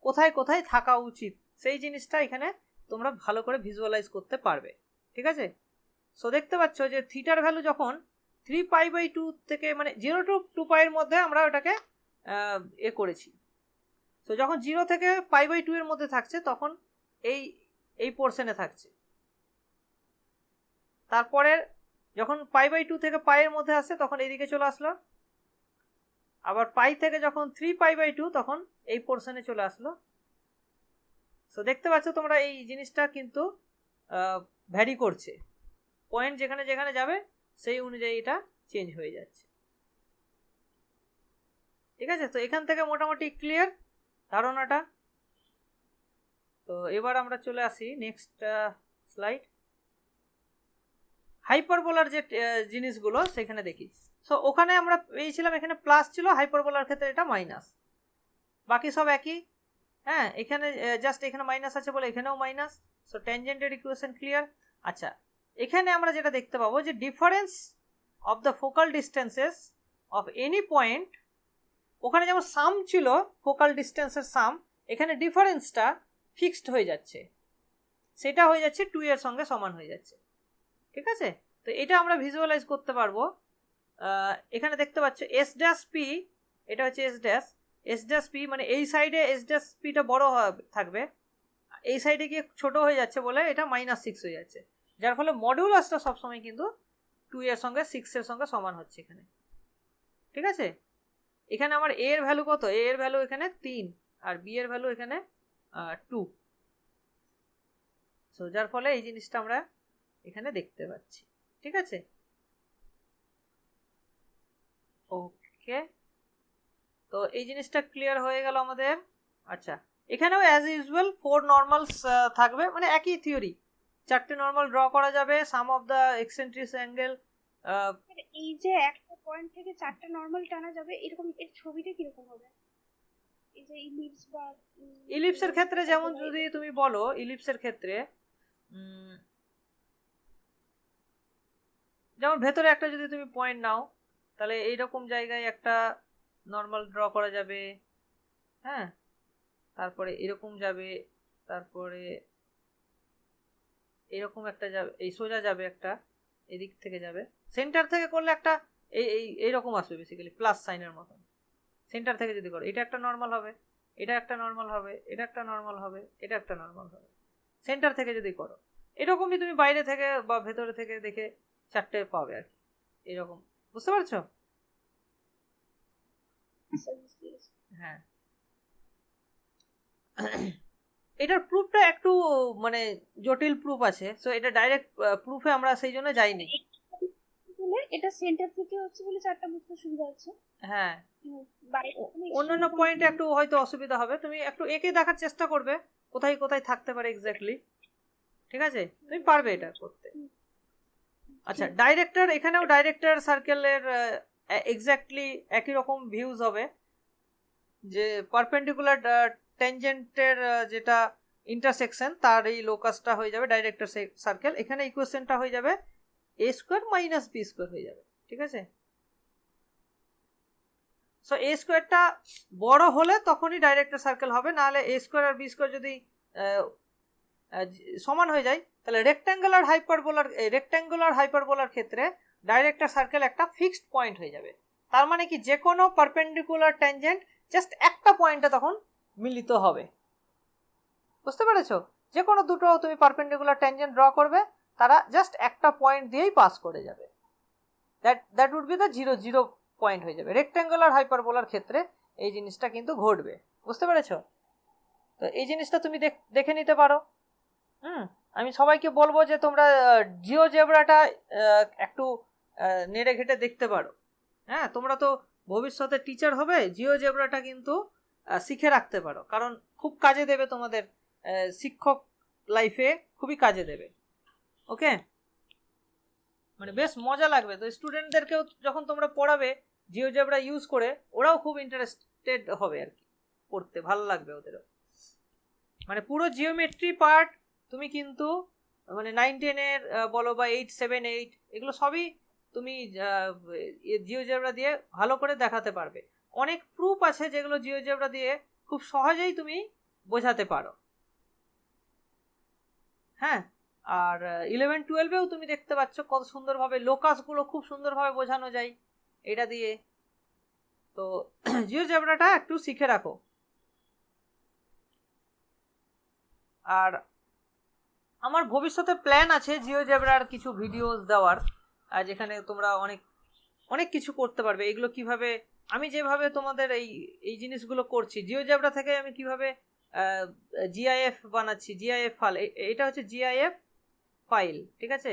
কোথায় কোথায় থাকা উচিত সেই জিনিসটা এখানে তোমরা ভালো করে ভিজুয়ালাইজ করতে পারবে। ঠিক আছে, সো দেখতে পাচ্ছ যে থিটার ভ্যালু যখন 3π/2 থেকে মানে 0 to 2π এর মধ্যে আমরা ওটাকে করেছি, তো যখন 0 থেকে π/2 এর মধ্যে থাকছে তখন এই পোর্শনে থাকছে, তারপরে যখন π/2 থেকে π এর মধ্যে আসছে তখন এইদিকে চলে আসলো, আবার π থেকে যখন 3π/2 তখন এই পোর্শনে চলে আসলো। সো দেখতে পাচ্ছ তোমরা এই জিনিসটা কিন্তু ভ্যারি করছে, পয়েন্ট যেখানে যেখানে যাবে সেই অনুযায়ী এটা চেঞ্জ হয়ে যাচ্ছে। ঠিক আছে, তো এখান থেকে মোটামুটি ক্লিয়ার ধারণাটা। তো এবার আমরা চলে আসি নেক্সট স্লাইড, হাইপারবোলার যে জিনিসগুলো সেখানে দেখি। সো ওখানে আমরা পেয়েছিলাম এখানে প্লাস ছিল, হাইপারবোলার ক্ষেত্রে এটা মাইনাস, বাকি সব একই। হ্যাঁ, এখানে জাস্ট এখানে মাইনাস আছে বলে এখানেও মাইনাস, সো ট্যানজেন্টের ইকুয়েশন ক্লিয়ার। আচ্ছা, এখানে আমরা যেটা দেখতে পাবো যে difference of the focal distances of any point, ওখানে যেমন সাম ছিল ফোকাল ডিস্টেন্সের সাম, এখানে ডিফারেন্সটা ফিক্সড হয়ে যাচ্ছে, সেটা হয়ে যাচ্ছে 2 এর সঙ্গে সমান হয়ে যাচ্ছে। ঠিক আছে, তো এটা আমরা ভিজুয়ালাইজ করতে পারবো। এখানে দেখতে পাচ্ছ S'(P), এটা হচ্ছে S'(P) মানে এই সাইডে S'(P)টা বড় থাকবে, এই সাইডে গিয়ে ছোট হয়ে যাচ্ছে বলে এটা -6 হয়ে যাচ্ছে, যার ফলে মডিউলাসটা সবসময় কিন্তু 2 এর সঙ্গে 6 এর সঙ্গে সমান হচ্ছে এখানে। ঠিক আছে, এখানে আমার a এর ভ্যালু কত, a এর ভ্যালু এখানে 3 আর b এর ভ্যালু এখানে 2। সো যার ফলে এই জিনিসটা আমরা এখানে দেখতে পাচ্ছি। ঠিক আছে, ওকে, তো এই জিনিসটা ক্লিয়ার হয়ে গেল আমাদের। আচ্ছা, এখানেও অ্যাজ ইউজুয়াল 4 নর্মালস থাকবে, মানে একই থিওরি, 4টে নর্মাল ড্র করা যাবে, সাম অফ দ্য এক্সেন্ট্রিক অ্যাঙ্গেল। এই যে একটা পয়েন্ট থেকে 4টা নরমাল টানা যাবে, এরকম এর ছবিটা কিরকম হবে? এই যে ইলিপস বা ইলিপসের ক্ষেত্রে যেমন যদি তুমি বলো, ইলিপসের ক্ষেত্রে যেমন ভেতরে একটা যদি তুমি পয়েন্ট নাও, তাহলে এইরকম জায়গায় একটা নর্মাল ড্র করা যাবে। হ্যাঁ, তারপরে এরকম যাবে, তারপরে এরকম একটা যাবে, এই সোজা যাবে একটা, এদিক থেকে যাবে, সেন্টার থেকে করলে একটা এইরকম আসবে, বেসিক্যালি প্লাস সাইনের মতন। সেন্টার থেকে যদি করো, এটা একটা নর্মাল হবে, এটা একটা নর্মাল হবে, এটা একটা নর্মাল হবে, এটা একটা নর্মাল হবে। সেন্টার থেকে যদি করো, এরকমই তুমি বাইরে থেকে বা ভেতরে থেকে দেখে 4টে পাবে আর কি, এরকম। বুঝতে পারছো? হ্যাঁ, এটার প্রুফটা একটু মানে জটিল প্রুফ আছে, সো এটা ডাইরেক্ট প্রুফে আমরা সেই জন্য যাইনি। এটা সেন্টার থেকে হচ্ছে বলে 4টা বুঝতে সুবিধা হচ্ছে। হ্যাঁ, বাইরে অন্যান্য পয়েন্টে একটু হয়তো অসুবিধা হবে, তুমি একটু এঁকে দেখার চেষ্টা করবে কোথায় কোথায় থাকতে পারে এক্স্যাক্টলি। ঠিক আছে, তুমি পারবে এটা করতে। আচ্ছা, ডাইরেক্টর, এখানেও ডাইরেক্টর সার্কেলের এক্স্যাক্টলি একই রকম ভিউজ হবে, যে পারপেন্ডিকুলার ট্যানজেন্টের যেটা ইন্টারসেকশন, তার এই লোকাসটা হয়ে যাবে ডাইরেক্টর সার্কেল। এখানে ইকুয়েশনটা হয়ে যাবে a square minus B square হয়ে যাবে। ঠিক আছে, সো এ স্কোয়ারটা বড় হলে তখনই ডাইরেক্টর সার্কেল হবে, নাহলে এ স্কোয়ার আর বি স্কোয়ার যদি সমান হয়ে যায়, তাহলে রেক্ট্যাঙ্গুলার হাইপারবোলার ক্ষেত্রে ডাইরেক্টর সার্কেল একটা ফিক্সড পয়েন্ট হয়ে যাবে। তার মানে কি, যে কোনো পারপেন্ডিকুলার ট্যানজেন্ট জাস্ট একটা পয়েন্টে তখন মিলিত হবে। বুঝতে পেরেছো? যে কোনো দুটো তুমি পারপেন্ডিকুলার ট্যানজেন্ট ড্র করবে, তারা জাস্ট একটা পয়েন্ট দিয়েই পাস করে যাবে, that would be the 0, 0 point হয়ে যাবে। রেক্ট্যাঙ্গুলার হাইপারবোলার ক্ষেত্রে এই জিনিসটা কিন্তু ঘটবে। বুঝতে পেরেছো? তো এই জিনিসটা তুমি দেখে নিতে পারো। আমি সবাইকে বলবো যে তোমরা জিওজেব্রাটা একটু নেড়ে ঘেটে দেখতে পারো। হ্যাঁ, তোমরা তো ভবিষ্যতে টিচার হবে, জিওজেব্রাটা কিন্তু শিখে রাখতে পারো, কারণ খুব কাজে দেবে তোমাদের শিক্ষক লাইফে, খুবই কাজে দেবে। ওকে, মানে বেশ মজা লাগবে তো স্টুডেন্টদেরকেও যখন তোমরা পড়াবে জিওজেব্রা ইউজ করে, ওরাও খুব ইন্টারেস্টেড হবে আর কি, পড়তে ভালো লাগবে ওদেরও। মানে পুরো জিওমেট্রি পার্ট তুমি কিন্তু মানে 9, 10-এর বলো বা 8, 7, 8, এগুলো সবই তুমি জিওজেব্রা দিয়ে ভালো করে দেখাতে পারবে। অনেক প্রুফ আছে যেগুলো জিওজেব্রা দিয়ে খুব সহজেই তুমি বোঝাতে পারো। হ্যাঁ, আর 11, 12-এও তুমি দেখতে পাচ্ছ কত সুন্দরভাবে লোকাসগুলো খুব সুন্দরভাবে বোঝানো যায় এটা দিয়ে। তো জিওজেব্রাটা একটু শিখে রাখো। আর আমার ভবিষ্যতে প্ল্যান আছে জিওজেব্রার কিছু ভিডিওস দেওয়ার, যেখানে তোমরা অনেক কিছু করতে পারবে। এগুলো কিভাবে, আমি যেভাবে তোমাদের এই জিনিসগুলো করছি জিওজেব্রা থেকে, আমি কিভাবে জিআইএফ বানাচ্ছি, জিআইএফ ফাইল, এটা হচ্ছে জিআইএফ ফাইল। ঠিক আছে,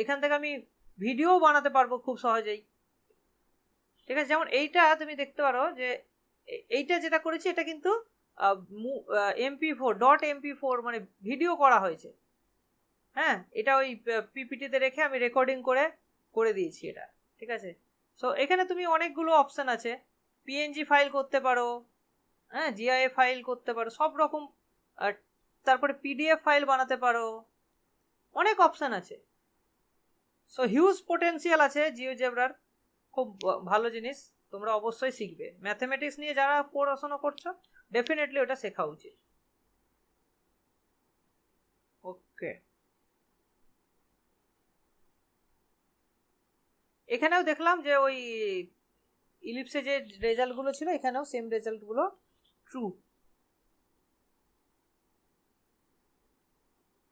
এখান থেকে আমি ভিডিও বানাতে পারবো খুব সহজেই। ঠিক আছে, যেমন এইটা তুমি দেখতে পারো যে এইটা যেটা করেছি, এটা কিন্তু MP4 মানে ভিডিও করা হয়েছে। হ্যাঁ, এটা ওই পিপিটিতে রেখে আমি রেকর্ডিং করে দিয়েছি এটা। ঠিক আছে, সো এখানে তুমি অনেকগুলো অপশান আছে, পিএনজি ফাইল করতে পারো, হ্যাঁ, জিআইএফ ফাইল করতে পারো, সব রকম, তারপরে পিডিএফ ফাইল বানাতে পারো, অনেক অপশান আছে। সো হিউজ পোটেন্সিয়াল আছে জিওজেব্রার, খুব ভালো জিনিস, তোমরা অবশ্যই শিখবে। ম্যাথমেটিক্স নিয়ে যারা পড়াশোনা করছো ডেফিনেটলি ওটা শেখা উচিত। ওকে, এখানেও দেখলাম যে ওই ইলিপসে যে রেজাল্টগুলো ছিল, এখানেও সেম রেজাল্টগুলো ট্রু।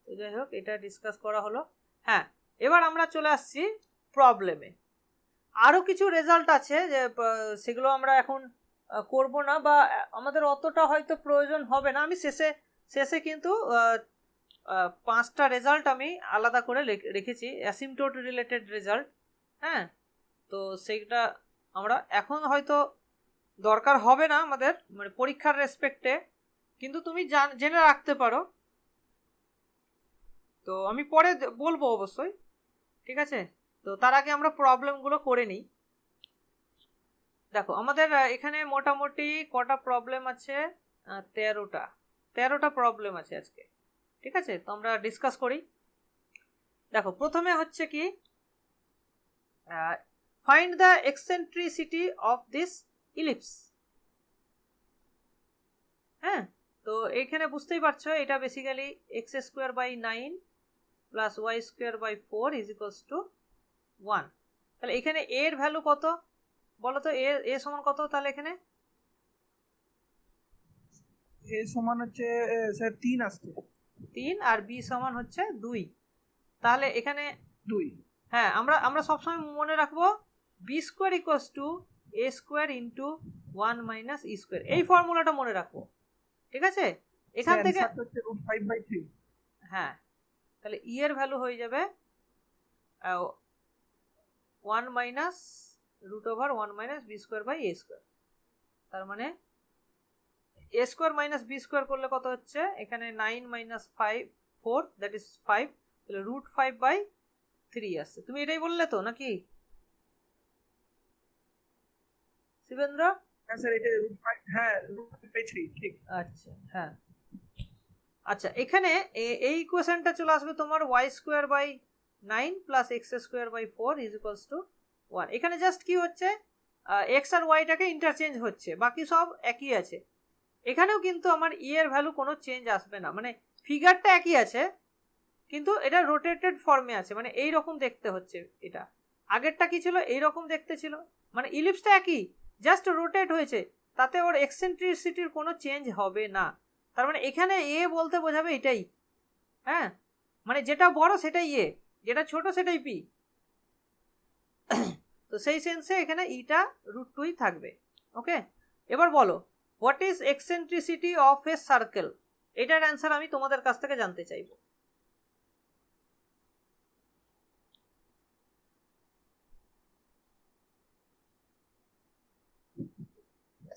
তো যাই হোক, এটা ডিসকাস করা হলো। হ্যাঁ, এবার আমরা চলে আসছি প্রবলেমে। আরও কিছু রেজাল্ট আছে যে সেগুলো আমরা এখন করব না, বা আমাদের অতটা হয়তো প্রয়োজন হবে না। আমি শেষে শেষে কিন্তু 5টা রেজাল্ট আমি আলাদা করে রেখেছি, অ্যাসিমটোট রিলেটেড রেজাল্ট। হ্যাঁ, তো সেইটা আমরা এখন হয়তো দরকার হবে না আমাদের, মানে পরীক্ষার রেসপেক্টে, কিন্তু তুমি জেনে রাখতে পারো। তো আমি পরে বলবো অবশ্যই, ঠিক আছে। তো তার আগে আমরা প্রবলেমগুলো করে নিই। দেখো আমাদের এখানে মোটামুটি কটা প্রবলেম আছে, 13টা প্রবলেম আছে আজকে, ঠিক আছে। তো আমরা ডিসকাস করি। দেখো প্রথমে হচ্ছে কি, find the eccentricity of this ellipse. হ্যাঁ, তো এইখানে বুঝতেই পারছো এটা basically x²/9 plus y²/4 is equals to 1। তাহলে এখানে a এর ভ্যালু কত বলো তো, a সমান কত তাহলে এখানে? এ সমান হচ্ছে স্যার 3 আসছে। 3, আর b সমান হচ্ছে 2। তাহলে এখানে 2। হ্যাঁ, আমরা সবসময় মনে রাখবো b² equals to a² into 1 minus e², এই ফর্মুলাটা মনে রাখবো, ঠিক আছে। এখান থেকে √5/3। হ্যাঁ, তাহলে e এর ভ্যালু হয়ে যাবে 1 মাইনাস √1 মাইনাস b²/a²। তার মানে a² মাইনাস b² করলে কত হচ্ছে, এখানে 9 মাইনাস 4 দ্যাট ইজ 5, তাহলে √5/3 আসছে। তুমি এটাই বললে তো নাকি শিবেন্দ্র? হ্যাঁ স্যার, এটা হ্যাঁ √5/3 ঠিক। আচ্ছা, হ্যাঁ, আচ্ছা। এখানে এই ইকুয়েশনটা চলে আসবে তোমার y²/9 plus x²/4 is equals to 1। এখানে জাস্ট কি হচ্ছে, এক্স আর ওয়াইটাকে ইন্টারচেঞ্জ হচ্ছে, বাকি সব একই আছে। এখানেও কিন্তু আমার ই এর ভ্যালু কোনো চেঞ্জ আসবে না, মানে ফিগারটা একই আছে কিন্তু এটা রোটেটেড ফর্মে আছে, মানে এই রকম দেখতে হচ্ছে। এটা আগেরটা কি ছিল, এই রকম দেখতে ছিল, মানে ইলিপসটা একই, জাস্ট রোটেট হয়েছে, তাতে ওর এক্সেন্ট্রিসিটির কোনো চেঞ্জ হবে না। তার মানে এখানে এ বলতে বোঝাবে এটাই। হ্যাঁ, মানে যেটা বড় সেটাই এ, যেটা ছোট সেটাই পি। তো সেই সেন্সে এখানে ইটা √2 থাকবে। ওকে, এবার বলো what is eccentricity of A circle. এটার অ্যান্সার আমি তোমাদের কাছ থেকে জানতে চাইবো।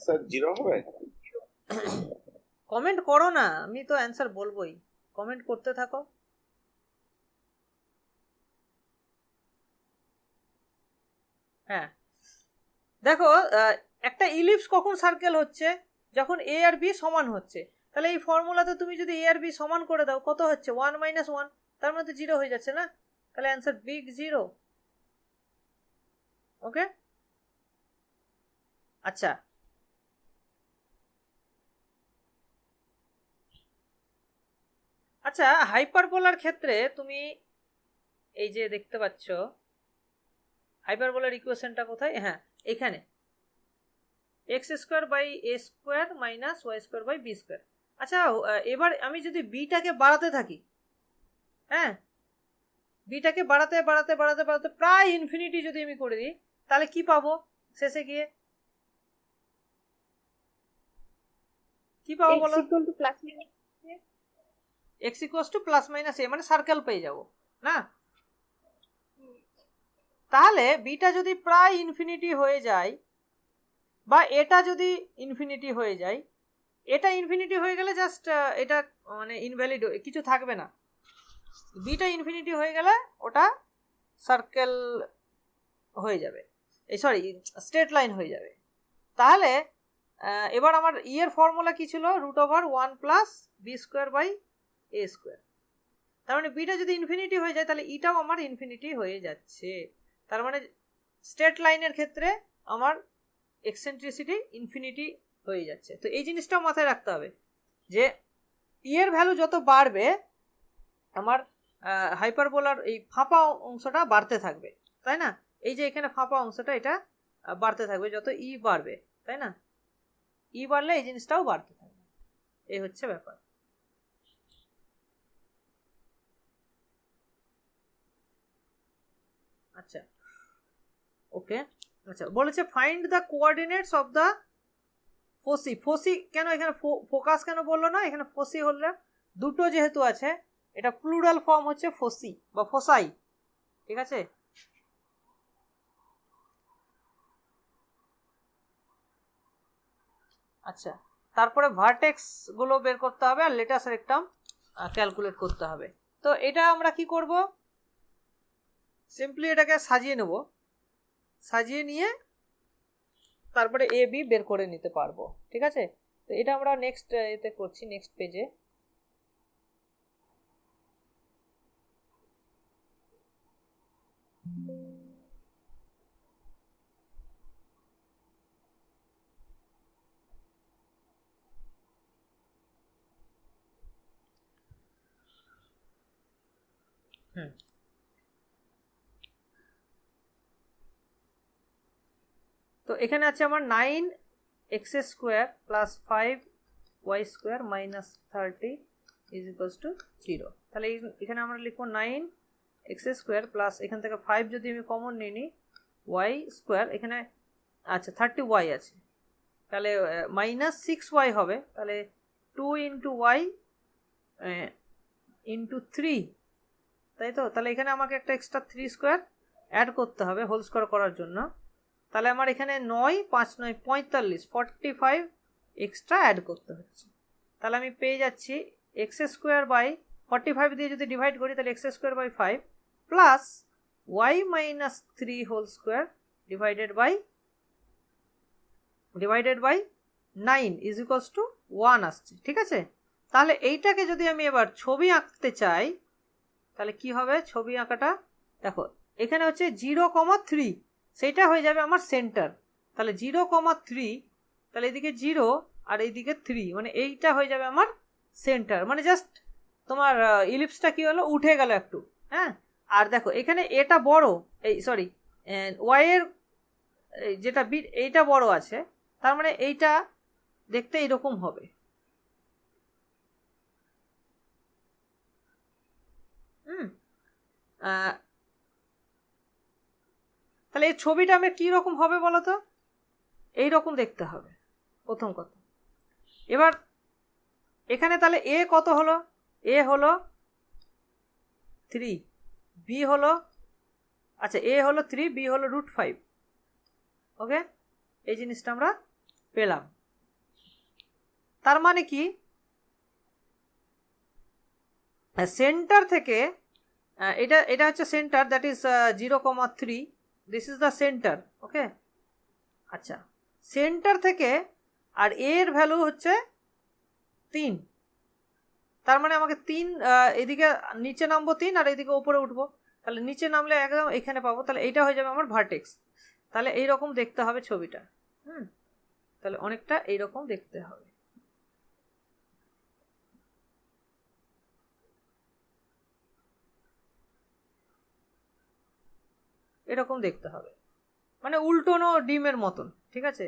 স্যার 0 হবে। কমেন্ট করো না, আমি তো অ্যান্সার বলবোই, কমেন্ট করতে থাকো। হ্যাঁ, দেখো একটা ইলিপস কখন সার্কেল হচ্ছে, যখন এ আর বি সমান হচ্ছে। তাহলে এই ফর্মুলাতে তুমি যদি এ আর বি সমান করে দাও, কত হচ্ছে 1 মাইনাস 1, তার মধ্যে 0 হয়ে যাচ্ছে না, তাহলে অ্যান্সার বিগ 0। ওকে, আচ্ছা। আচ্ছা, হাইপারবোলার ক্ষেত্রে তুমি এই যে দেখতে পাচ্ছ হাইপারবোলার ইকুয়েশনটা কোথায়, হ্যাঁ এখানে x² মাইনাস y²/b²। আচ্ছা, এবার আমি যদি বিটাকে বাড়াতে থাকি, হ্যাঁ বিটাকে বাড়াতে বাড়াতে বাড়াতে বাড়াতে প্রায় ইনফিনিটি যদি আমি করে দিই, তাহলে কি পাবো শেষে গিয়ে, কি পাবো বলো? x equals to plus minus a, মানে সার্কেল পেয়ে যাবো না। তাহলে বিটা যদি প্রায় ইনফিনিটি হয়ে যায়, বা এটা যদি ইনফিনিটি হয়ে যায়, এটা ইনফিনিটি হয়ে গেলে জাস্ট এটা মানে ইনভ্যালিড, কিছু থাকবে না। বিটা ইনফিনিটি হয়ে গেলে ওটা সার্কেল হয়ে যাবে, এই সরি স্ট্রেট লাইন হয়ে যাবে। তাহলে এবার আমার ই এর ফর্মুলা কি ছিল, √1 প্লাস b²/a²। তার মানে বিটা যদি ইনফিনিটি হয়ে যায়, তাহলে ইটাও আমার ইনফিনিটি হয়ে যাচ্ছে। তার মানে স্ট্রেট লাইনের ক্ষেত্রে আমার এক্সেন্ট্রিসিটি ইনফিনিটি হয়ে যাচ্ছে। তো এই জিনিসটাও মাথায় রাখতে হবে যে ই এর ভ্যালু যত বাড়বে, আমার হাইপারবোলার এই ফাঁপা অংশটা বাড়তে থাকবে, তাই না। এই যে এখানে ফাঁপা অংশটা, এটা বাড়তে থাকবে যত ই বাড়বে, তাই না। ই বাড়লে এই জিনিসটাও বাড়তে থাকবে, এই হচ্ছে ব্যাপার। আচ্ছা, ওকে, আচ্ছা বলেছে find the coordinates of the foci, foci কেন এখানে ফোকাস কেন বললো না, এখানে ফোসি হলে দুটো যেহেতু আছে, এটা প্লুরাল ফর্ম হচ্ছে ফোসি বা ফোসাই, ঠিক আছে। আচ্ছা, তারপরে ভার্টেক্স গুলো বের করতে হবে আর লেটাস রেকটাম ক্যালকুলেট করতে হবে। তো এটা আমরা কি করব, সিম্পলি এটাকে সাজিয়ে নেব, সাজিয়ে নিয়ে তারপরে এ বি বের করে নিতে পারবো, ঠিক আছে। তো এটা আমরা নেক্সট এতে করছি, নেক্সট পেজে। তো এখানে আছে আমার 9x² plus 5y² minus 30 is equals to 0। তাহলে এখানে আমরা লিখবো 9x² প্লাস এখান থেকে 5 যদি আমি কমন নিই নি y², এখানে আচ্ছা 30y আছে, তাহলে মাইনাস 6y হবে, তাহলে 2 ইন্টু y ইন্টু 3, তাই তো। তাহলে এখানে আমাকে একটা এক্সট্রা 3² অ্যাড করতে হবে হোল স্কোয়ার করার জন্য। তাহলে আমার এখানে 9 5 9 45 45 এক্সট্রা অ্যাড করতে হচ্ছে। তাহলে আমি পেয়ে যাচ্ছি x² বাই 45 দিয়ে যদি ডিভাইড করি তাহলে x² by 5 plus y minus 3 whole square divided by 9 is equals to 1 আসছে, ঠিক আছে। তাহলে এইটাকে যদি আমি এবার ছবি আঁকতে চাই তাহলে কি হবে, ছবি আঁকাটা দেখো এখানে হচ্ছে 0,3, সেটা হয়ে যাবে আমার সেন্টার। তাহলে 0,3, তাহলে এদিকে 0 আর এইদিকে 3, মানে এইটা হয়ে যাবে আমার সেন্টার, মানে জাস্ট তোমার ইলিপসটা কি হলো, উঠে গেল একটু, হ্যাঁ। আর দেখো এখানে এটা বড়, এই সরি ওয়াই এর যেটা বিট এইটা বড় আছে, তার মানে এইটা দেখতে এইরকম হবে। তাহলে এই ছবিটা আমার কি রকম হবে বলো তো, এইরকম দেখতে হবে প্রথম কথা। এবার এখানে তাহলে এ কত হলো, এ হলো 3, বি হলো আচ্ছা এ হলো 3, বি হলো √5, ওকে। এই জিনিসটা আমরা পেলাম। তার মানে কি সেন্টার থেকে এটা হচ্ছে centre, that is 0,3, this is the centre, okay. আচ্ছা, সেন্টার থেকে আর এর ভ্যালু হচ্ছে 3, তার মানে আমাকে 3 এদিকে নিচে নামবো 3 আর এদিকে উপরে উঠবো, তাহলে নিচে নামলে একদম এখানে পাবো, তাহলে এইটা হয়ে যাবে আমার ভার্টেক্স। তাহলে এইরকম দেখতে হবে ছবিটা, তাহলে অনেকটা এইরকম দেখতে হবে। এরকম দেখতে হবে, মানে উল্টোনো ডিমের মতন, ঠিক আছে,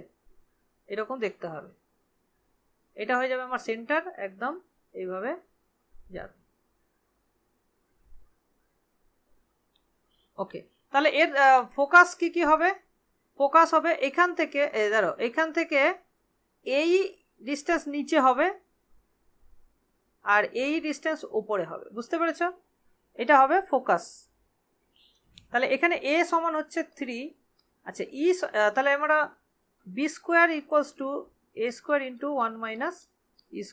এরকম দেখতে হবে। এটা হয়ে যাবে আমার সেন্টার, একদম এইভাবে যাবে, ওকে। তাহলে এর ফোকাস কি হবে, ফোকাস হবে এখান থেকে, ধরো এখান থেকে এই ডিস্টেন্স নিচে হবে আর এই ডিস্টেন্স উপরে হবে, বুঝতে পেরেছ, এটা হবে ফোকাস। তাহলে এখানে এ সমান হচ্ছে 3, আচ্ছা ই, তাহলে আমরা b² equals to a² into 1 minus e²,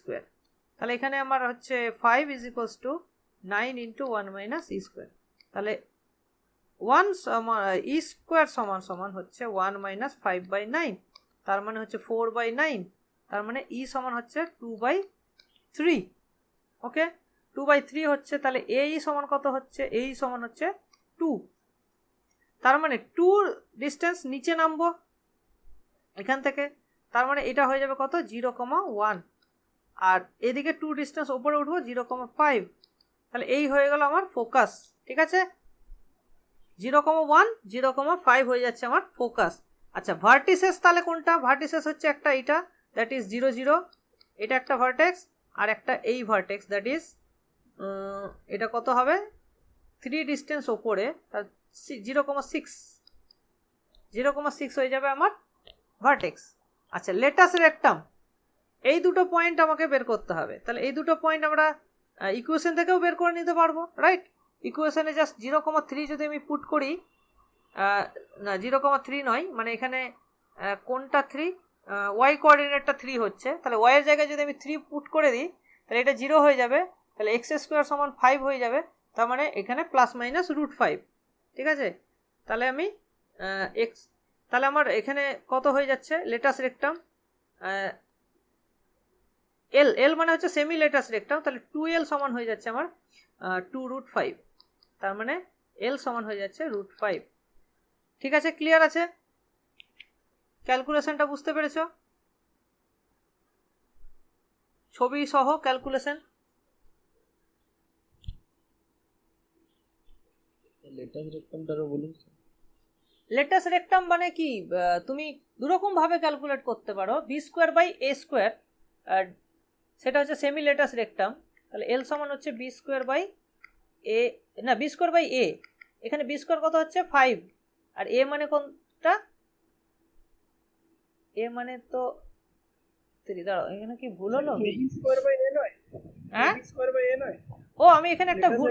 তাহলে এখানে আমার হচ্ছে 5 is equals two 9 into 1 minus e², তাহলে 1 e² সমান হচ্ছে 1 মাইনাস 5/9, তার মানে হচ্ছে 4/9, তার মানে ই সমান হচ্ছে 2/3, ওকে। 2/3 হচ্ছে, তাহলে এই সমান কত হচ্ছে, এই সমান হচ্ছে 2, তার মানে 2 ডিস্টেন্স নিচে নামবো এখান থেকে, তার মানে এটা হয়ে যাবে কত 0,1, আর এদিকে 2 ডিস্টেন্স উপরে উঠবো 0,5, তাহলে এই হয়ে গেল আমার ফোকাস, ঠিক আছে। 0,1 0,5 হয়ে যাচ্ছে আমার ফোকাস। আচ্ছা, ভার্টিসেস তাহলে কোনটা, ভার্টিসেস হচ্ছে একটা এইটা, দ্যাট ইজ 0 0, এটা একটা ভার্টেক্স, আর একটা এই ভার্টেক্স, দ্যাট ইজ এটা কত হবে 3 ডিস্টেন্স ওপরে, তার 0,6 হয়ে যাবে আমার ভার্টেক্স। আচ্ছা, লেটাস রেকটাম, এই দুটো পয়েন্ট আমাকে বের করতে হবে। তাহলে এই দুটো পয়েন্ট আমরা ইকুয়েশন থেকেও বের করে নিতে পারবো, রাইট? ইকুয়েশনে জাস্ট 0,3 যদি আমি পুট করি, না 0,3 নয়, মানে এখানে কোনটা 3, ওয়াই কোঅর্ডিনেটটা 3 হচ্ছে, তাহলে ওয়াই এর জায়গায় যদি আমি 3 পুট করে দিই তাহলে এটা 0 হয়ে যাবে, তাহলে এক্স স্কোয়ার সমান 5 হয়ে যাবে, তার মানে এখানে +-√5, ঠিক আছে? তাহলে আমি এক্স, তাহলে আমার এখানে কত হয়ে যাচ্ছে লেটাস রেক্টাম, এল, এল মানে হচ্ছে সেমি লেটাস রেক্টাম, তাহলে 2l সমান হয়ে যাচ্ছে আমার 2√5, তার মানে এল সমান হয়ে যাচ্ছে √5। ঠিক আছে, ক্লিয়ার আছে? ক্যালকুলেশনটা বুঝতে পেরেছো? ছবি সহ ক্যালকুলেশন। লেটাস রেক্টামটারও বলুন। লেটাস রেক্টাম মানে কি, তুমি দুরকম ভাবে ক্যালকুলেট করতে পারো। b²/a², সেটা হচ্ছে সেমি লেটাস রেক্টাম, তাহলে এল সমান হচ্ছে b²/a, না b²/a, এখানে b² কত হচ্ছে 5, আর a মানে কোনটা, a মানে তো 3, দাঁড়াও এখানে কি ভুল হলো? b²/a নয়, হ্যাঁ b²/a নয়, ও আমি এখানে একটা ভুল,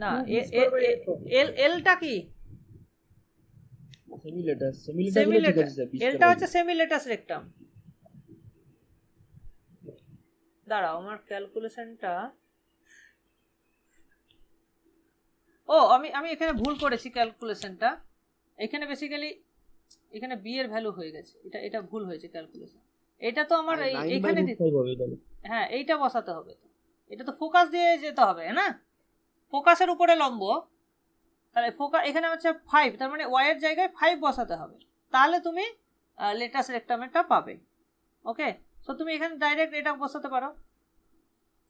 না এল, এলটা কি semi latus, semi semi latus ঠিক লেটাস, আছে স্যার, এলটা হচ্ছে সেমি লেটাস রেক্টাম। দাঁড়াও আমার ক্যালকুলেশনটা, ও আমি এখানে ভুল করেছি ক্যালকুলেশনটা, এখানে বেসিক্যালি এখানে বি এর ভ্যালু হয়ে গেছে, এটা ভুল হয়েছে ক্যালকুলেশন। এটা তো আমার এইখানে হ্যাঁ এইটা বসাতে হবে, তো এটা তো ফোকাস দিয়ে যেতে হবে না, ফোকাসের উপরে লম্ব, তাহলে ফোকাস এখানে হচ্ছে 5, তার মানে ওয়াই এর জায়গায় 5 বসাতে হবে, তাহলে তুমি লেটাস রেক্টামটা পাবে। ওকে, সো তুমি এখানে ডাইরেক্ট এটা বসাতে পারো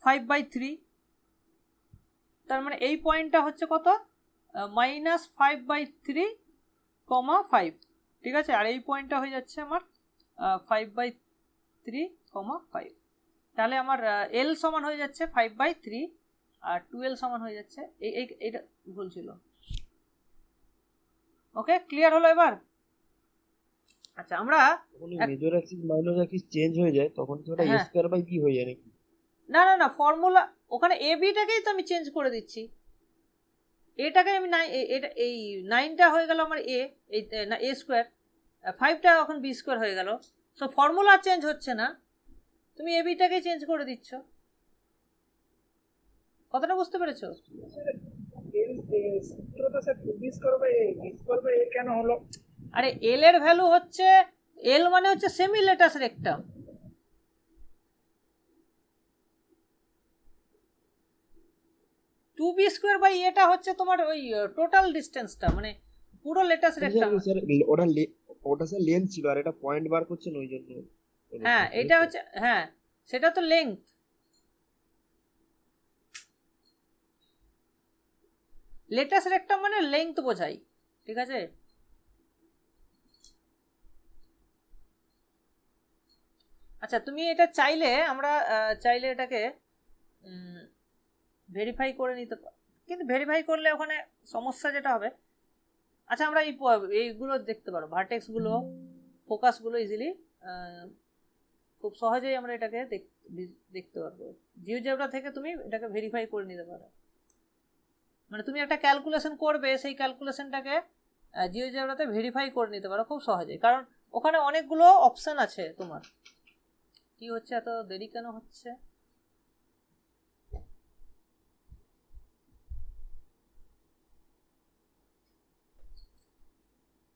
5/3, তার মানে এই পয়েন্টটা হচ্ছে কত, -5/3, 5, ঠিক আছে? আর এই পয়েন্টটা হয়ে যাচ্ছে আমার 5/3, 5, তাহলে আমার এল সমান হয়ে যাচ্ছে 5/3, আর 2l সমান হয়ে যাচ্ছে এইটা ভুল ছিল। ওকে, ক্লিয়ার হলো এবার? আচ্ছা, আমরা major axis minor Axis change হয়ে যায় তখন কি ওটা a²/b হয়ে যায় নাকি? না না না, ফর্মুলা ওখানে এ বিটাকেই তো আমি চেঞ্জ করে দিচ্ছি, এটাকে আমি এটা এই 9টা হয়ে গেল আমার এ, এই না a², 5টা এখন b² হয়ে গেল, সো ফর্মুলা চেঞ্জ হচ্ছে না, তুমি এ বিটাকেই চেঞ্জ করে দিচ্ছ। কথাটা বুঝতে পেরেছো? সূত্রটা স্যার b²/a কেন হলো? আরে এল এর ভ্যালু হচ্ছে, এল মানে হচ্ছে semi let us rectum, two b²/a হচ্ছে তোমার ওই টোটাল ডিস্টেন্সটা, মানে পুরো লেটাস রেক্টাম। স্যার ওটা স্যার লেন্থ ছিল, আর এটা পয়েন্ট বার করছেন ওই জন্য। হ্যাঁ এটা হচ্ছে, হ্যাঁ সেটা তো লেংথ, লেটাস রেক্টাম মানে লেংথ বোঝাই, ঠিক আছে? আচ্ছা, তুমি এটা চাইলে, আমরা চাইলে এটাকে ভেরিফাই করে নিতে পারি, কিন্তু ভেরিফাই করলে ওখানে সমস্যা যেটা হবে, আচ্ছা আমরা এইগুলো দেখতে পারো, ভার্টেক্সগুলো, ফোকাসগুলো ইজিলি খুব সহজেই আমরা এটাকে দেখতে পারবো। জিওজেব্রা থেকে তুমি এটাকে ভেরিফাই করে নিতে পারো, মানে তুমি একটা ক্যালকুলেশন করবে, সেই ক্যালকুলেশনটাকে জিওজেব্রাতে ভেরিফাই করে নিতে পারো খুব সহজেই, কারণ ওখানে অনেকগুলো অপশন আছে তোমার। কি হচ্ছে, এত দেরি কেন হচ্ছে?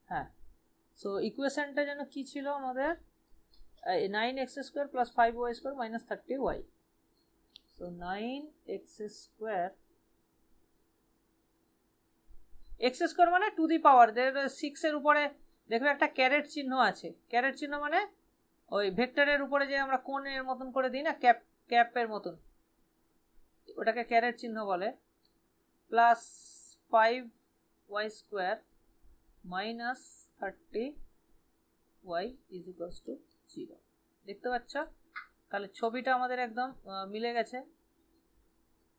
হ্যাঁ, সো ইকুয়েশনটা যেন কি ছিল আমাদের, 9x² + 5y² - 30y, so 9x², x² মানে টু দি পাওয়ার, 6 এর উপরে দেখবে একটা ক্যারেট চিহ্ন আছে, ক্যারেট চিহ্ন মানে ওই ভেক্টরের উপরে যে আমরা কোণের মতন করে দিই না, ক্যাপের মতন, ওটাকে ক্যারেট চিহ্ন বলে, প্লাস 5y² - 30y = 0, দেখতে পাচ্ছ? তাহলে ছবিটা আমাদের একদম মিলে গেছে।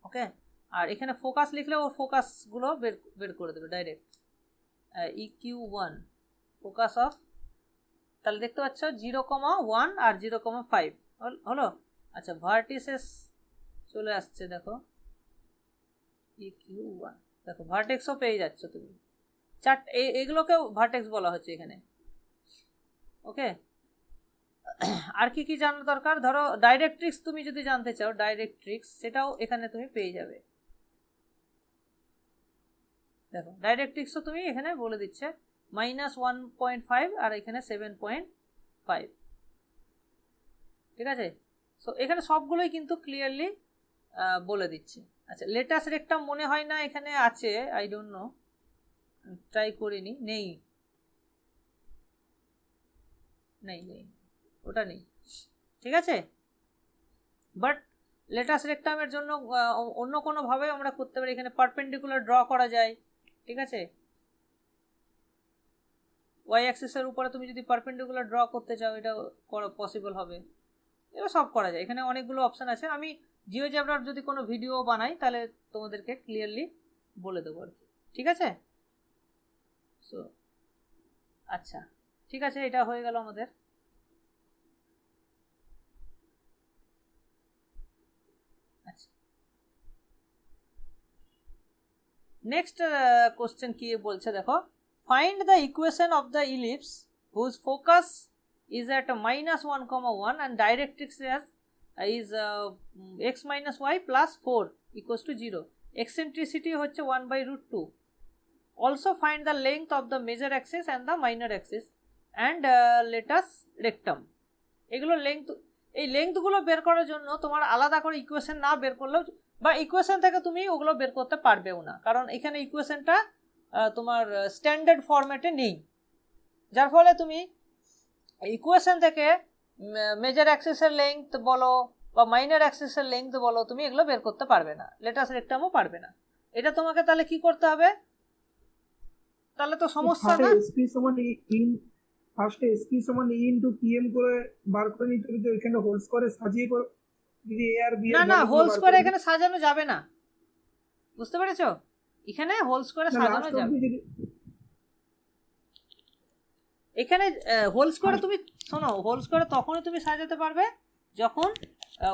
ওকে, আর এখানে ফোকাস লিখলে ও ফোকাসগুলো বের করে দেবে ডাইরেক্ট, EQ1 ফোকাস অফ তাহলে দেখতে পাচ্ছ 0,1 আর 0,5 হলো। আচ্ছা ভার্টিসেস চলে আসছে, দেখো EQ1, দেখো ভার্টেক্সও পেয়ে যাচ্ছ তুমি। এগুলোকেও ভার্টেক্স বলা হচ্ছে এখানে। ওকে, আর কি কি জানার দরকার? ধরো ডাইরেক্ট্রিক্স তুমি যদি জানতে চাও, ডাইরেক্ট্রিক্স সেটাও এখানে তুমি পেয়ে যাবে। দেখো ডাইরেক্ট্রিক্সও তুমি এখানে বলে দিচ্ছে -1.5 আর এখানে 7.5। ঠিক আছে, সো এখানে সবগুলোই কিন্তু ক্লিয়ারলি বলে দিচ্ছে। আচ্ছা লেটাস রেকটাম মনে হয় না এখানে আছে, আই ডোন্ট নো, ট্রাই করিনি, নেই নেই নেই, ওটা নেই। ঠিক আছে, বাট লেটাস রেকটামের জন্য অন্য কোনোভাবে আমরা করতে পারি। এখানে পারপেন্ডিকুলার ড্র করা যায়। ঠিক আছে, ওয়াই অ্যাক্সিসের উপরে তুমি যদি পারপেন্ডিকুলার ড্র করতে চাও এটা করা পসিবল হবে। এবার সব করা যায়, এখানে অনেকগুলো অপশান আছে। আমি জিওজেব্রার যদি কোনো ভিডিও বানাই তাহলে তোমাদেরকে ক্লিয়ারলি বলে দেবো আর কি। ঠিক আছে, সো আচ্ছা ঠিক আছে, এটা হয়ে গেল আমাদের। আচ্ছা নেক্সট কোশ্চেন কি বলছে দেখো, find the equation of the ellipse whose focus is at -1,1 and directrix is x minus y plus 4 equals to 0. Eccentricity হচ্ছে 1/√2. Also find the length of the major axis and the minor axis and latus rectum. এগুলো length, এই লেংথগুলো বের করার জন্য তোমার আলাদা করে equation না বের করলেও, বা ইকুয়েশন থেকে তুমি ওগুলো বের করতে পারবেও না, কারণ এখানে ইকুয়েশনটা তোমার স্ট্যান্ডার্ড ফরম্যাটে নেই, যার ফলে তুমি ইকুয়েশন থেকে মেজর অ্যাক্সিসের লেংথ বলো বা মাইনর অ্যাক্সিসের লেংথ বলো, তুমি এগুলো বের করতে পারবে না, লেটাস রেকটামও পারবে না। এটা তোমাকে তাহলে কি করতে হবে? তাহলে তো সমস্যা না। ফার্স্টে এসপি সমান ই ইনটু পিএম করে বার করে নিতে হবে, এখানে হোলস করে সাজিয়ে করে যদি এ আর বি না না, হোলস করে এখানে সাজানো যাবে না, বুঝতে পেরেছো? এখানে হোলস করে সাজানো যাবে, এখানে হোলস করে তুমি শোনো, হোলস করে তখনই তুমি সাজাতে পারবে যখন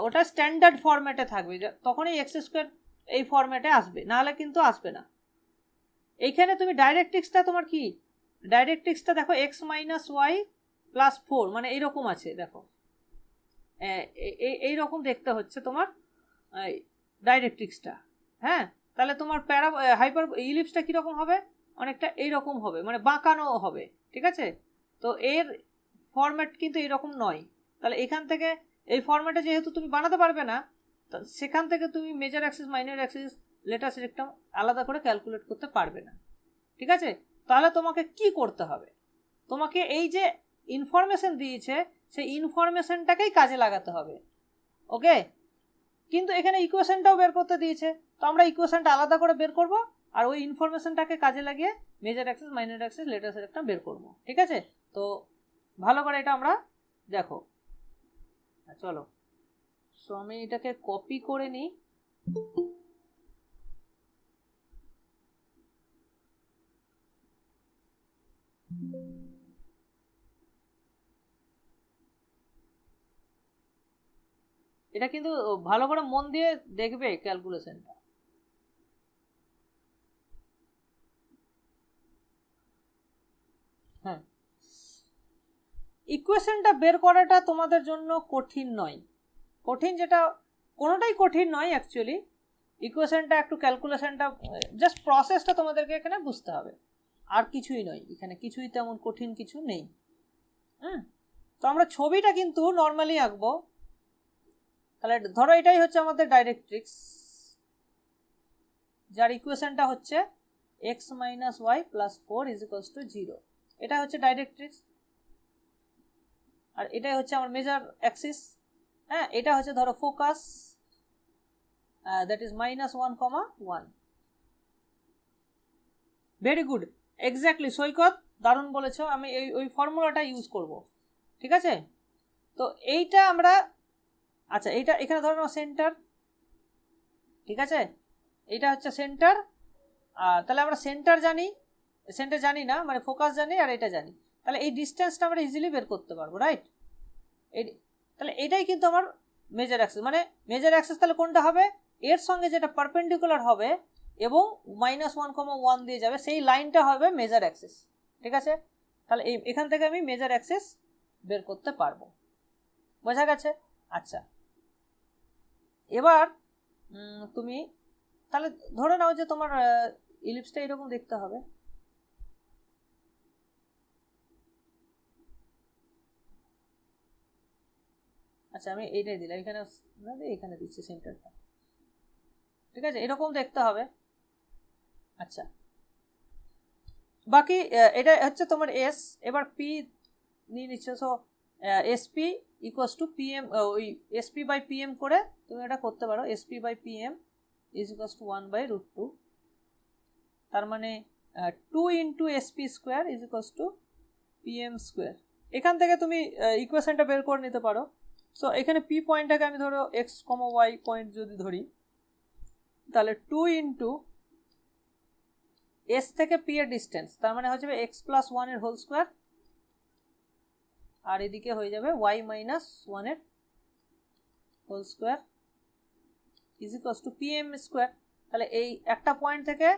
ওটা স্ট্যান্ডার্ড ফরম্যাটে থাকবে, তখনই এক্স স্কোয়ার এই ফরম্যাটে আসবে, নাহলে কিন্তু আসবে না। এইখানে তুমি ডাইরেক্ট্রিক্সটা তোমার কি, ডাইরেক্ট্রিক্সটা দেখো এক্স মাইনাস ওয়াই প্লাস 4 মানে এইরকম আছে, দেখো এইরকম দেখতে হচ্ছে তোমার ডাইরেক্ট্রিক্সটা। হ্যাঁ, তাহলে তোমার হাইপার ইলিপসটা কীরকম হবে? অনেকটা এইরকম হবে, মানে বাঁকানো হবে। ঠিক আছে, তো এর ফরম্যাট কিন্তু এরকম নয়। তাহলে এখান থেকে এই ফরম্যাটে যেহেতু তুমি বানাতে পারবে না, সেখান থেকে তুমি major axis minor axis latus rectum আলাদা করে ক্যালকুলেট করতে পারবে না। ঠিক আছে, তাহলে তোমাকে কি করতে হবে? তোমাকে এই যে ইনফরমেশন দিয়েছে সেই ইনফরমেশনটাকেই কাজে লাগাতে হবে। ওকে, কিন্তু এখানে ইকুয়েশনটাও বের করতে দিয়েছে, তো আমরা ইকুয়েশনটা আলাদা করে বের করব আর ওই ইনফরমেশনটাকে কাজে লাগিয়ে major axis minor axis latus rectum বের করব। ঠিক আছে, তো ভালো করে এটা আমরা দেখো। চলো, সো আমি এটাকে কপি করে নিই। এটা কিন্তু ভালো করে মন দিয়ে দেখবে ক্যালকুলেশনটা। হ্যাঁ, ইকুয়েশনটা বের করাটা তোমাদের জন্য কঠিন নয়, কঠিন যেটা কোনোটাই কঠিন নয় অ্যাকচুয়ালি। ইকুয়েশনটা একটু ক্যালকুলেশনটা জাস্ট প্রসেসটা তোমাদেরকে এখানে বুঝতে হবে, আর কিছুই নয়, এখানে কিছুই তেমন কঠিন কিছু নেই। তো আমরা ছবিটা কিন্তু নর্মালি আঁকবো। তাহলে ধরো এটাই হচ্ছে আমাদের ডাইরেক্ট্রিক্স, যার ইকুয়েশনটা হচ্ছে x minus Y plus 4 is equals to 0। এটা হচ্ছে ডাইরেক্ট্রিক্স, আর এটাই হচ্ছে আমার মেজর অ্যাক্সিস। হ্যাঁ, এটা হচ্ছে ধরো focus, that is -1,1। Very good, exactly Saikat, দারুণ বলেছো। আমি ওই ফর্মুলাটা ইউজ করব। ঠিক আছে, তো এইটা আমরা, আচ্ছা এইটা এখানে ধরো সেন্টার। ঠিক আছে, এইটা হচ্ছে সেন্টার। তাহলে আমরা সেন্টার জানি না, মানে ফোকাস জানি আর এটা জানি। তাহলে এই ডিস্টেন্সটা আমরা ইজিলি বের করতে পারবো, রাইট? তাহলে এটাই কিন্তু আমার মেজর অ্যাক্সিস। মানে মেজর অ্যাক্সিস তাহলে কোনটা হবে? এর সঙ্গে যেটা পারপেন্ডিকুলার হবে এবং -1,1 দিয়ে যাবে সেই লাইনটা হবে মেজর অ্যাক্সিস, ঠিক আছে? তাহলে এখান থেকে আমি মেজর অ্যাক্সিস বের করতে পারবো, বোঝা গেছে? আচ্ছা, এবার তুমি তাহলে ধরে নাও যে তোমার ইলিপসটা এরকম দেখতে হবে। আচ্ছা, আমি এইটাই দিলাম, এখানে দিচ্ছি সেন্টারটা, ঠিক আছে? এরকম দেখতে হবে। আচ্ছা, বাকি এটা হচ্ছে তোমার এস। এবার পি নিয়ে নিচ্ছ, so SP equals to PM, ওই এসপি বাই পিএম করে তুমি এটা করতে পারো। SP by PM is equals to 1/√2, তার মানে 2 into SP square is equals to PM square. এখান থেকে তুমি ইকুয়েশনটা বের করে নিতে পারো। সো এখানে পি পয়েন্টটাকে আমি ধরো এক্স কমা ওয়াই পয়েন্ট যদি ধরি, তাহলে 2 ইন্টু এস থেকে পি এর ডিস্টেন্স, তার মানে হয়ে যাবে x+1 এর হোল স্কোয়ার, আর এদিকে হয়ে যাবে y-1 এর whole square is equals to PM square. তাহলে এই একটা পয়েন্ট থেকে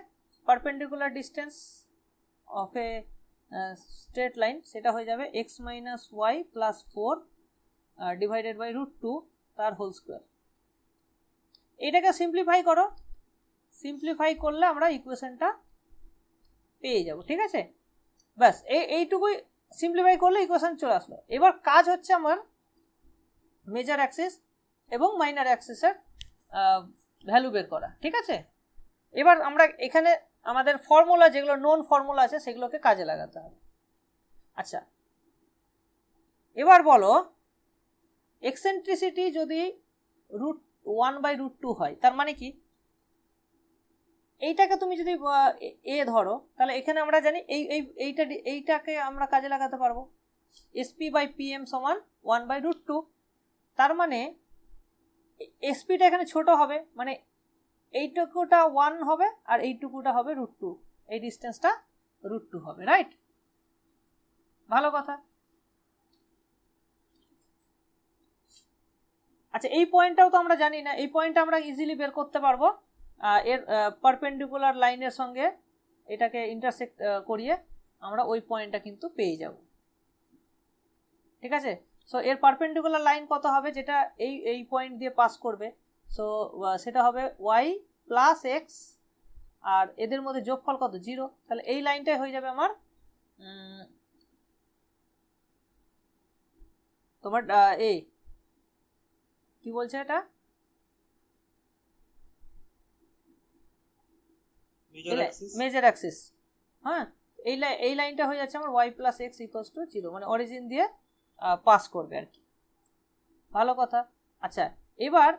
perpendicular distance of a straight line, সেটা হয়ে যাবে x-y+4 ডিভাইডেড বাই √2 তার হোল স্কোয়ার। এটাকে সিম্পলিফাই করো, সিম্পলিফাই করলে আমরা ইকুয়েশনটা পেয়ে যাব, ঠিক আছে? ব্যাস এইটুকুই সিম্পলিফাই করলে ইকুয়েশন চলে আসলো। এবার কাজ হচ্ছে আমার মেজর অ্যাক্সিস এবং মাইনর অ্যাক্সিসের ভ্যালু বের করা, ঠিক আছে? এবার আমরা এখানে আমাদের ফর্মুলা, যেগুলো নোন ফর্মুলা আছে, সেগুলোকে কাজে লাগাতে হবে। আচ্ছা, এবার বলো এক্সেন্ট্রিসিটি যদি √1/√2 হয়, তার মানে কি? এইটাকে তুমি যদি এ ধরো, তাহলে এখানে আমরা জানি এইটাকে আমরা কাজে লাগাতে পারবো। এসপি বাই পিএম সমান 1/√2, তার মানে এসপিটা এখানে ছোট হবে, মানে এইটুকুটা 1 হবে আর এইটুকুটা হবে √2, এই ডিস্টেন্সটা √2 হবে, রাইট? ভালো কথা। আচ্ছা, এই পয়েন্টটাও তো আমরা জানি না, এই পয়েন্টটা আমরা ইজিলি বের করতে পারবো। এর পারপেন্ডিকুলার লাইনের সঙ্গে এটাকে ইন্টারসেক্ট করিয়ে আমরা ওই পয়েন্টটা কিন্তু পেয়ে যাব, ঠিক আছে? সো এর পারপেন্ডিকুলার লাইন কত হবে, যেটা এই পয়েন্ট দিয়ে পাস করবে? সো সেটা হবে y+x, আর এদের মধ্যে যোগফল কত? 0। তাহলে এই লাইনটাই হয়ে যাবে আমার তোমার কি বলছে এটা, মেজর অ্যাক্সিস। হ্যাঁ, এই লাইনটা হয়ে যাচ্ছে আমার y+x ইকুয়ালস টু 0, মানে অরিজিন দিয়ে পাস করবে আর কি। ভালো কথা। আচ্ছা, এবার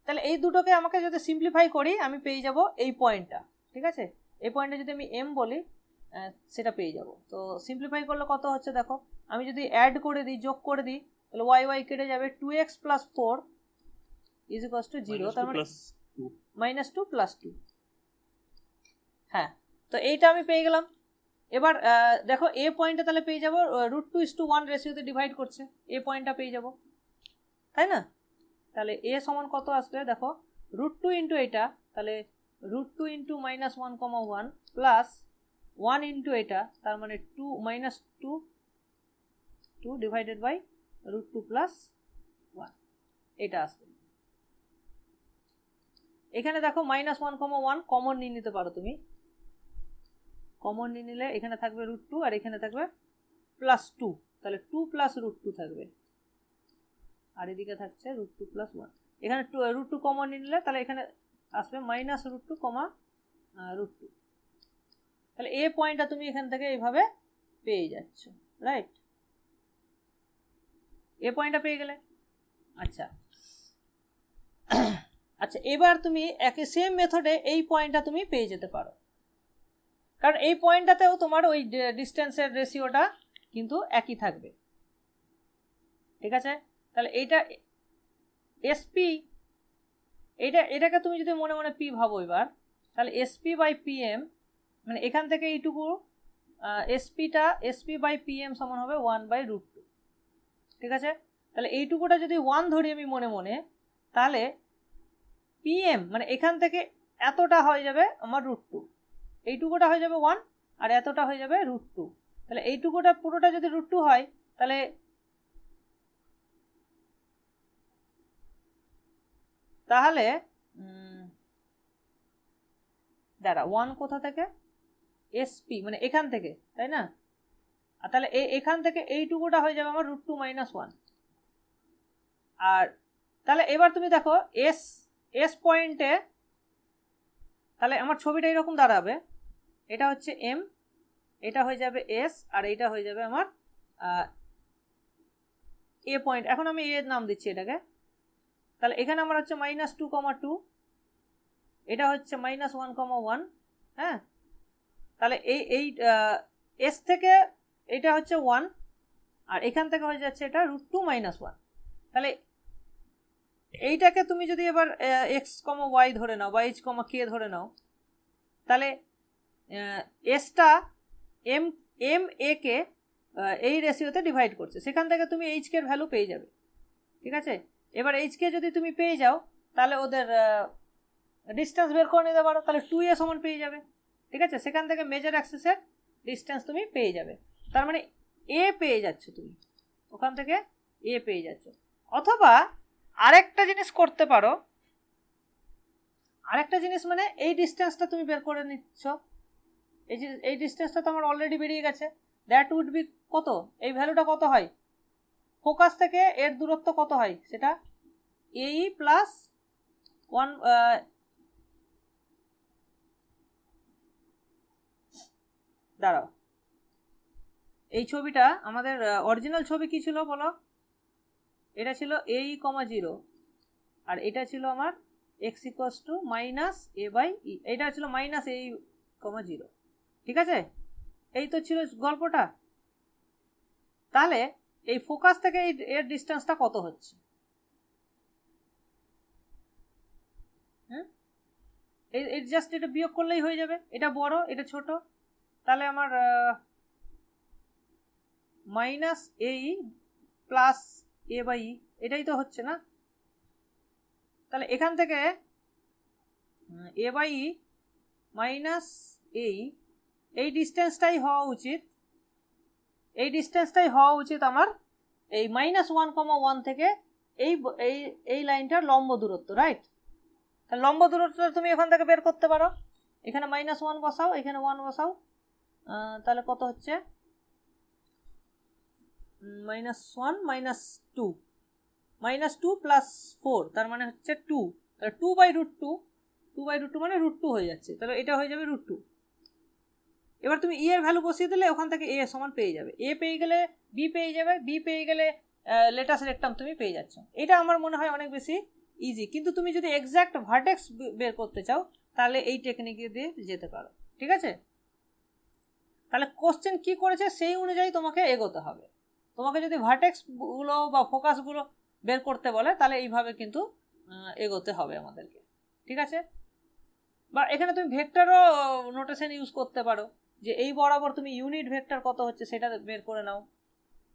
তাহলে এই দুটোকে আমাকে যদি সিম্পলিফাই করি, আমি পেয়ে যাব এই পয়েন্টটা, ঠিক আছে? এই পয়েন্টটা যদি আমি m বলি, সেটা পেয়ে যাব। তো সিম্পলিফাই করলে কত হচ্ছে দেখো, আমি যদি অ্যাড করে দিই, যোগ করে দিই, তাহলে y কেটে যাবে, 2x + 4 ইজ ইকুয়ালস টু 0, তার মানে -2 + 2। হ্যাঁ, তো এইটা আমি পেয়ে গেলাম। এবার দেখো এ পয়েন্টটা তাহলে পেয়ে যাবো √2:1 রেশিওতে ডিভাইড করছে, এ পয়েন্টটা পেয়ে যাব, তাই না? তাহলে এ সমান কত আসবে দেখো, √2 ইন্টু এটা, তাহলে √2 ইন্টু -1,1 প্লাস 1 ইন্টু এটা, তার মানে -2 ডিভাইডেড বাই √2 + 1, এটা আসবে। এখানে দেখো -1,1 কমন নিয়ে নিতে পারো তুমি, কমন নিয়ে নিলে এখানে থাকবে √2 আর এখানে থাকবে +2, তাহলে 2 + √2 থাকবে, আর এদিকে থাকছে √2 + 1। এখানে √2 কমন নিয়ে নিলে তাহলে এখানে আসবে -√2, √2। তাহলে এ পয়েন্টটা তুমি এখান থেকে এইভাবে পেয়ে যাচ্ছ, রাইট? এ পয়েন্টটা পেয়ে গেলে। আচ্ছা আচ্ছা, এবার তুমি একই সেম মেথডে এই পয়েন্টটা তুমি পেয়ে যেতে পারো, কারণ এই পয়েন্টটাতেও তোমার ওই ডিস্টেন্সের রেশিওটা কিন্তু একই থাকবে, ঠিক আছে? তাহলে এইটা এসপি, এটাকে তুমি যদি মনে মনে পি ভাবো এবার, তাহলে এসপি বাই পিএম, মানে এখান থেকে এইটুকু এসপি বাই পিএম সমান হবে 1/√2। ঠিক আছে, তাহলে এইটুকুটা যদি 1 ধরি আমি মনে মনে, তাহলে পিএম মানে এখান থেকে এতটা হয়ে যাবে আমার √2, এইটুকুটা হয়ে যাবে 1 আর এতটা হয়ে যাবে √2। তাহলে এইটুকুটা পুরোটা যদি √2 হয় তাহলে তাহলে দাঁড়া 1 কোথা থেকে, এসপি মানে এখান থেকে, তাই না? আর তাহলে এখান থেকে এইটুকুটা হয়ে যাবে আমার √2 - 1। আর তাহলে এবার তুমি দেখো এস পয়েন্টে, তাহলে আমার ছবিটা এরকম দাঁড়াবে, এটা হচ্ছে এম, এটা হয়ে যাবে এস, আর এইটা হয়ে যাবে আমার এ পয়েন্ট। এখন আমি এর নাম দিচ্ছি এটাকে। তাহলে এখানে আমার হচ্ছে -2,2, এটা হচ্ছে -1,1। হ্যাঁ, তাহলে এই এস থেকে এটা হচ্ছে 1 আর এখান থেকে হয়ে যাচ্ছে এটা √2 - 1। তাহলে এইটাকে তুমি যদি এবার x, y ধরে নাও বা h, k ধরে নাও, তাহলে এসটা এম এ কে এই রেশিওতে ডিভাইড করছে, সেখান থেকে তুমি এইচ কে এর ভ্যালু পেয়ে যাবে। ঠিক আছে, এবার এইচ কে যদি তুমি পেয়ে যাও তাহলে ওদের ডিস্টেন্স বের করে নিতে পারো, তাহলে 2a সমান পেয়ে যাবে। ঠিক আছে, সেখান থেকে মেজর অ্যাক্সিসের ডিস্টেন্স তুমি পেয়ে যাবে। তার মানে এ পেয়ে যাচ্ছ তুমি, ওখান থেকে এ পেয়ে যাচ্ছ। অথবা আরেকটা জিনিস করতে পারো, আরেকটা জিনিস মানে এই ডিস্টেন্সটা তুমি বের করে নিচ্ছ, এই ডিস্টেন্সটা তো আমার অলরেডি বেরিয়ে গেছে। দ্যাট উড বি কত, এই ভ্যালুটা কত হয়, ফোকাস থেকে এর দূরত্ব কত হয়, সেটা এই প্লাস 1। দাঁড়াও, এই ছবিটা আমাদের অরিজিনাল ছবি কি ছিল বলো? এটা ছিল এই, 0 আর এটা ছিল আমার x - a/e, এটা ছিল -a, 0। ঠিক আছে, এই তো ছিল গল্পটা। তাহলে এই ফোকাস থেকে এর ডিস্টেন্সটা কত হচ্ছে? এই জাস্ট এটা বিয়োগ করলেই হয়ে যাবে, এটা বড় এটা ছোট, তাহলে আমার -a প্লাস a/e এটাই তো হচ্ছে না? তাহলে এখান থেকে a/e মাইনাস এই ডিস্টেন্সটাই হওয়া উচিত, এই ডিস্টেন্সটাই হওয়া উচিত আমার এই -1,1 থেকে এই এই লাইনটার লম্ব দূরত্ব, রাইট? তাহলে লম্ব দূরত্বটা তুমি এখান থেকে বের করতে পারো, এখানে -1 বসাও, এখানে 1 বসাও, তাহলে কত হচ্ছে -1 - 2 প্লাস 4, তার মানে হচ্ছে 2, তাহলে 2/√2 মানে √2 হয়ে যাচ্ছে, তাহলে এটা হয়ে যাবে √2। এবার তুমি এর ভ্যালু বসিয়ে দিলে ওখান থেকে এ সমান পেয়ে যাবে, এ পেয়ে গেলে বি পেয়ে যাবে, বি পেয়ে গেলে লেটাস রেক্টাম তুমি পেয়ে যাচ্ছ। এটা আমার মনে হয় অনেক বেশি ইজি, কিন্তু তুমি যদি এক্স্যাক্ট ভার্টেক্স বের করতে চাও তাহলে এই টেকনিক দিয়ে যেতে পারো। ঠিক আছে, তাহলে কোশ্চেন কি করেছে সেই অনুযায়ী তোমাকে এগোতে হবে। তোমাকে যদি ভার্টেক্স গুলো বা ফোকাসগুলো বের করতে বলে তাহলে এইভাবে কিন্তু এগোতে হবে আমাদেরকে। ঠিক আছে, বা এখানে তুমি ভেক্টরও নোটেশন ইউজ করতে পারো, যে এই বরাবর তুমি ইউনিট ভেক্টর কত হচ্ছে সেটা বের করে নাও,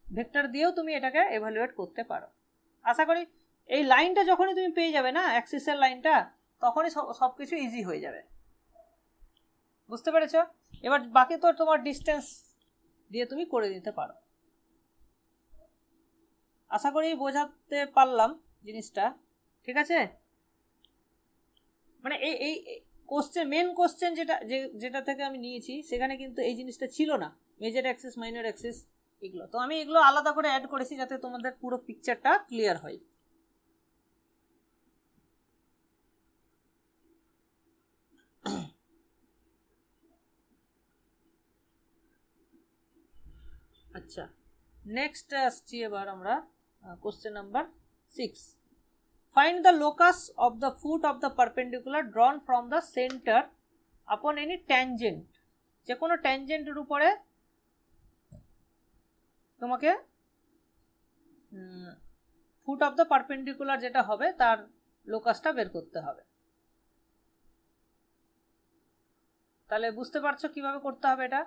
ভেক্টর দিয়েও তুমি এটাকে এভালুয়েট করতে পারো। আশা করি এই লাইনটা যখনই তুমি পেয়ে যাবে না, অ্যাক্সিসের লাইনটা, তখনই সব কিছু ইজি হয়ে যাবে। বুঝতে পেরেছ? এবার বাকি তো তোমার ডিস্টেন্স দিয়ে তুমি করে দিতে পারো। আশা করি বোঝাতে পারলাম জিনিসটা। ঠিক আছে, মানে এই কোশ্চেন, মেন কোশ্চেন যেটা থেকে আমি নিয়েছি সেখানে কিন্তু এই জিনিসটা ছিল না, মেজর অ্যাক্সিস মাইনর অ্যাক্সিস এগুলো। তো আমি এগুলো আলাদা করে অ্যাড করেছি যাতে তোমাদের পুরো পিকচারটা ক্লিয়ার হয়। আচ্ছা, নেক্সট আসছি এবার আমরা question number 6। Find the locus of the foot of the perpendicular drawn from the center upon any tangent। যে কোনো ট্যানজেন্টের উপরে তোমাকে ফুট অফ দ্য পারপেন্ডিকুলার যেটা হবে তার লোকাসটা বের করতে হবে। তাহলে বুঝতে পারছো কিভাবে করতে হবে এটা?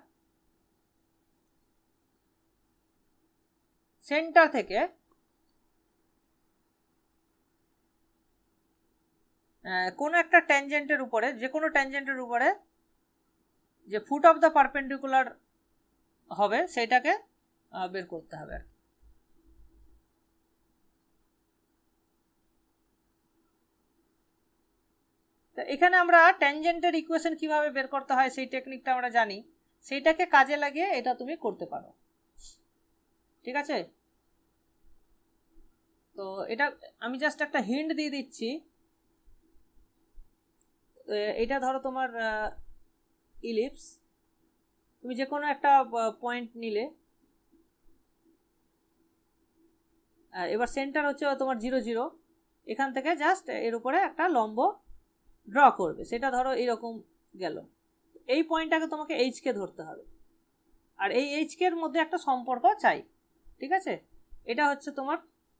সেন্টার থেকে কোনো একটা ট্যানজেন্টের উপরে, যে কোনো ট্যানজেন্টের উপরে যে ফুট অফ দ্য পারপেন্ডিকুলার হবে সেটাকে বের করতে হবে। তো এখানে আমরা ট্যানজেন্টের ইকুয়েশন কিভাবে বের করতে হয় সেই টেকনিকটা আমরা জানি, সেইটাকে কাজে লাগিয়ে এটা তুমি করতে পারো। ঠিক আছে, তো এটা আমি জাস্ট একটা হিন্ট দিয়ে দিচ্ছি। এটা ধরো তোমার ইলিপস, তুমি যে কোনো একটা পয়েন্ট নিলে, এবার সেন্টার হচ্ছে তোমার 0 0, এখান থেকে জাস্ট এর উপরে একটা লম্ব ড্র করবে, সেটা ধরো এরকম গেল। এই পয়েন্টটাকে তোমাকে এইচকে ধরতে হবে, আর এই এইচকে এর মধ্যে একটা সম্পর্ক চাই। ঠিক আছে, এটা হচ্ছে তোমার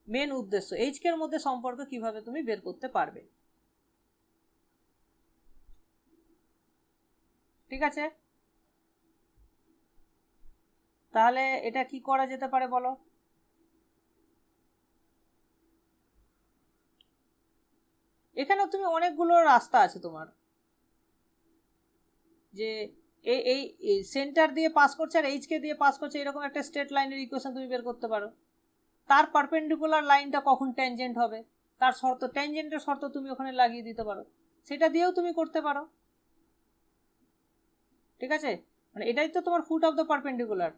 মেন উদ্দেশ্য, এইচকে এর মধ্যে সম্পর্ক কিভাবে তুমি বের করতে পারবে। ঠিক আছে, তাহলে এটা কি করা যেতে পারে বলো? এখানে তুমি অনেকগুলো রাস্তা আছে তোমার, যে এই সেন্টার দিয়ে পাস করছে আর এইচকে দিয়ে পাস করছে, এরকম একটা স্ট্রেট লাইনের ইকুয়েশন তুমি বের করতে পারো। তার পারপেন্ডিকুলার লাইনটা কখন ট্যানজেন্ট হবে তার শর্ত, ট্যানজেন্টের শর্ত তুমি ওখানে লাগিয়ে দিতে পারো, সেটা দিয়েও তুমি করতে পারো। ঠিক আছে, মানে এটাই তো তোমার foot of the perpendicular,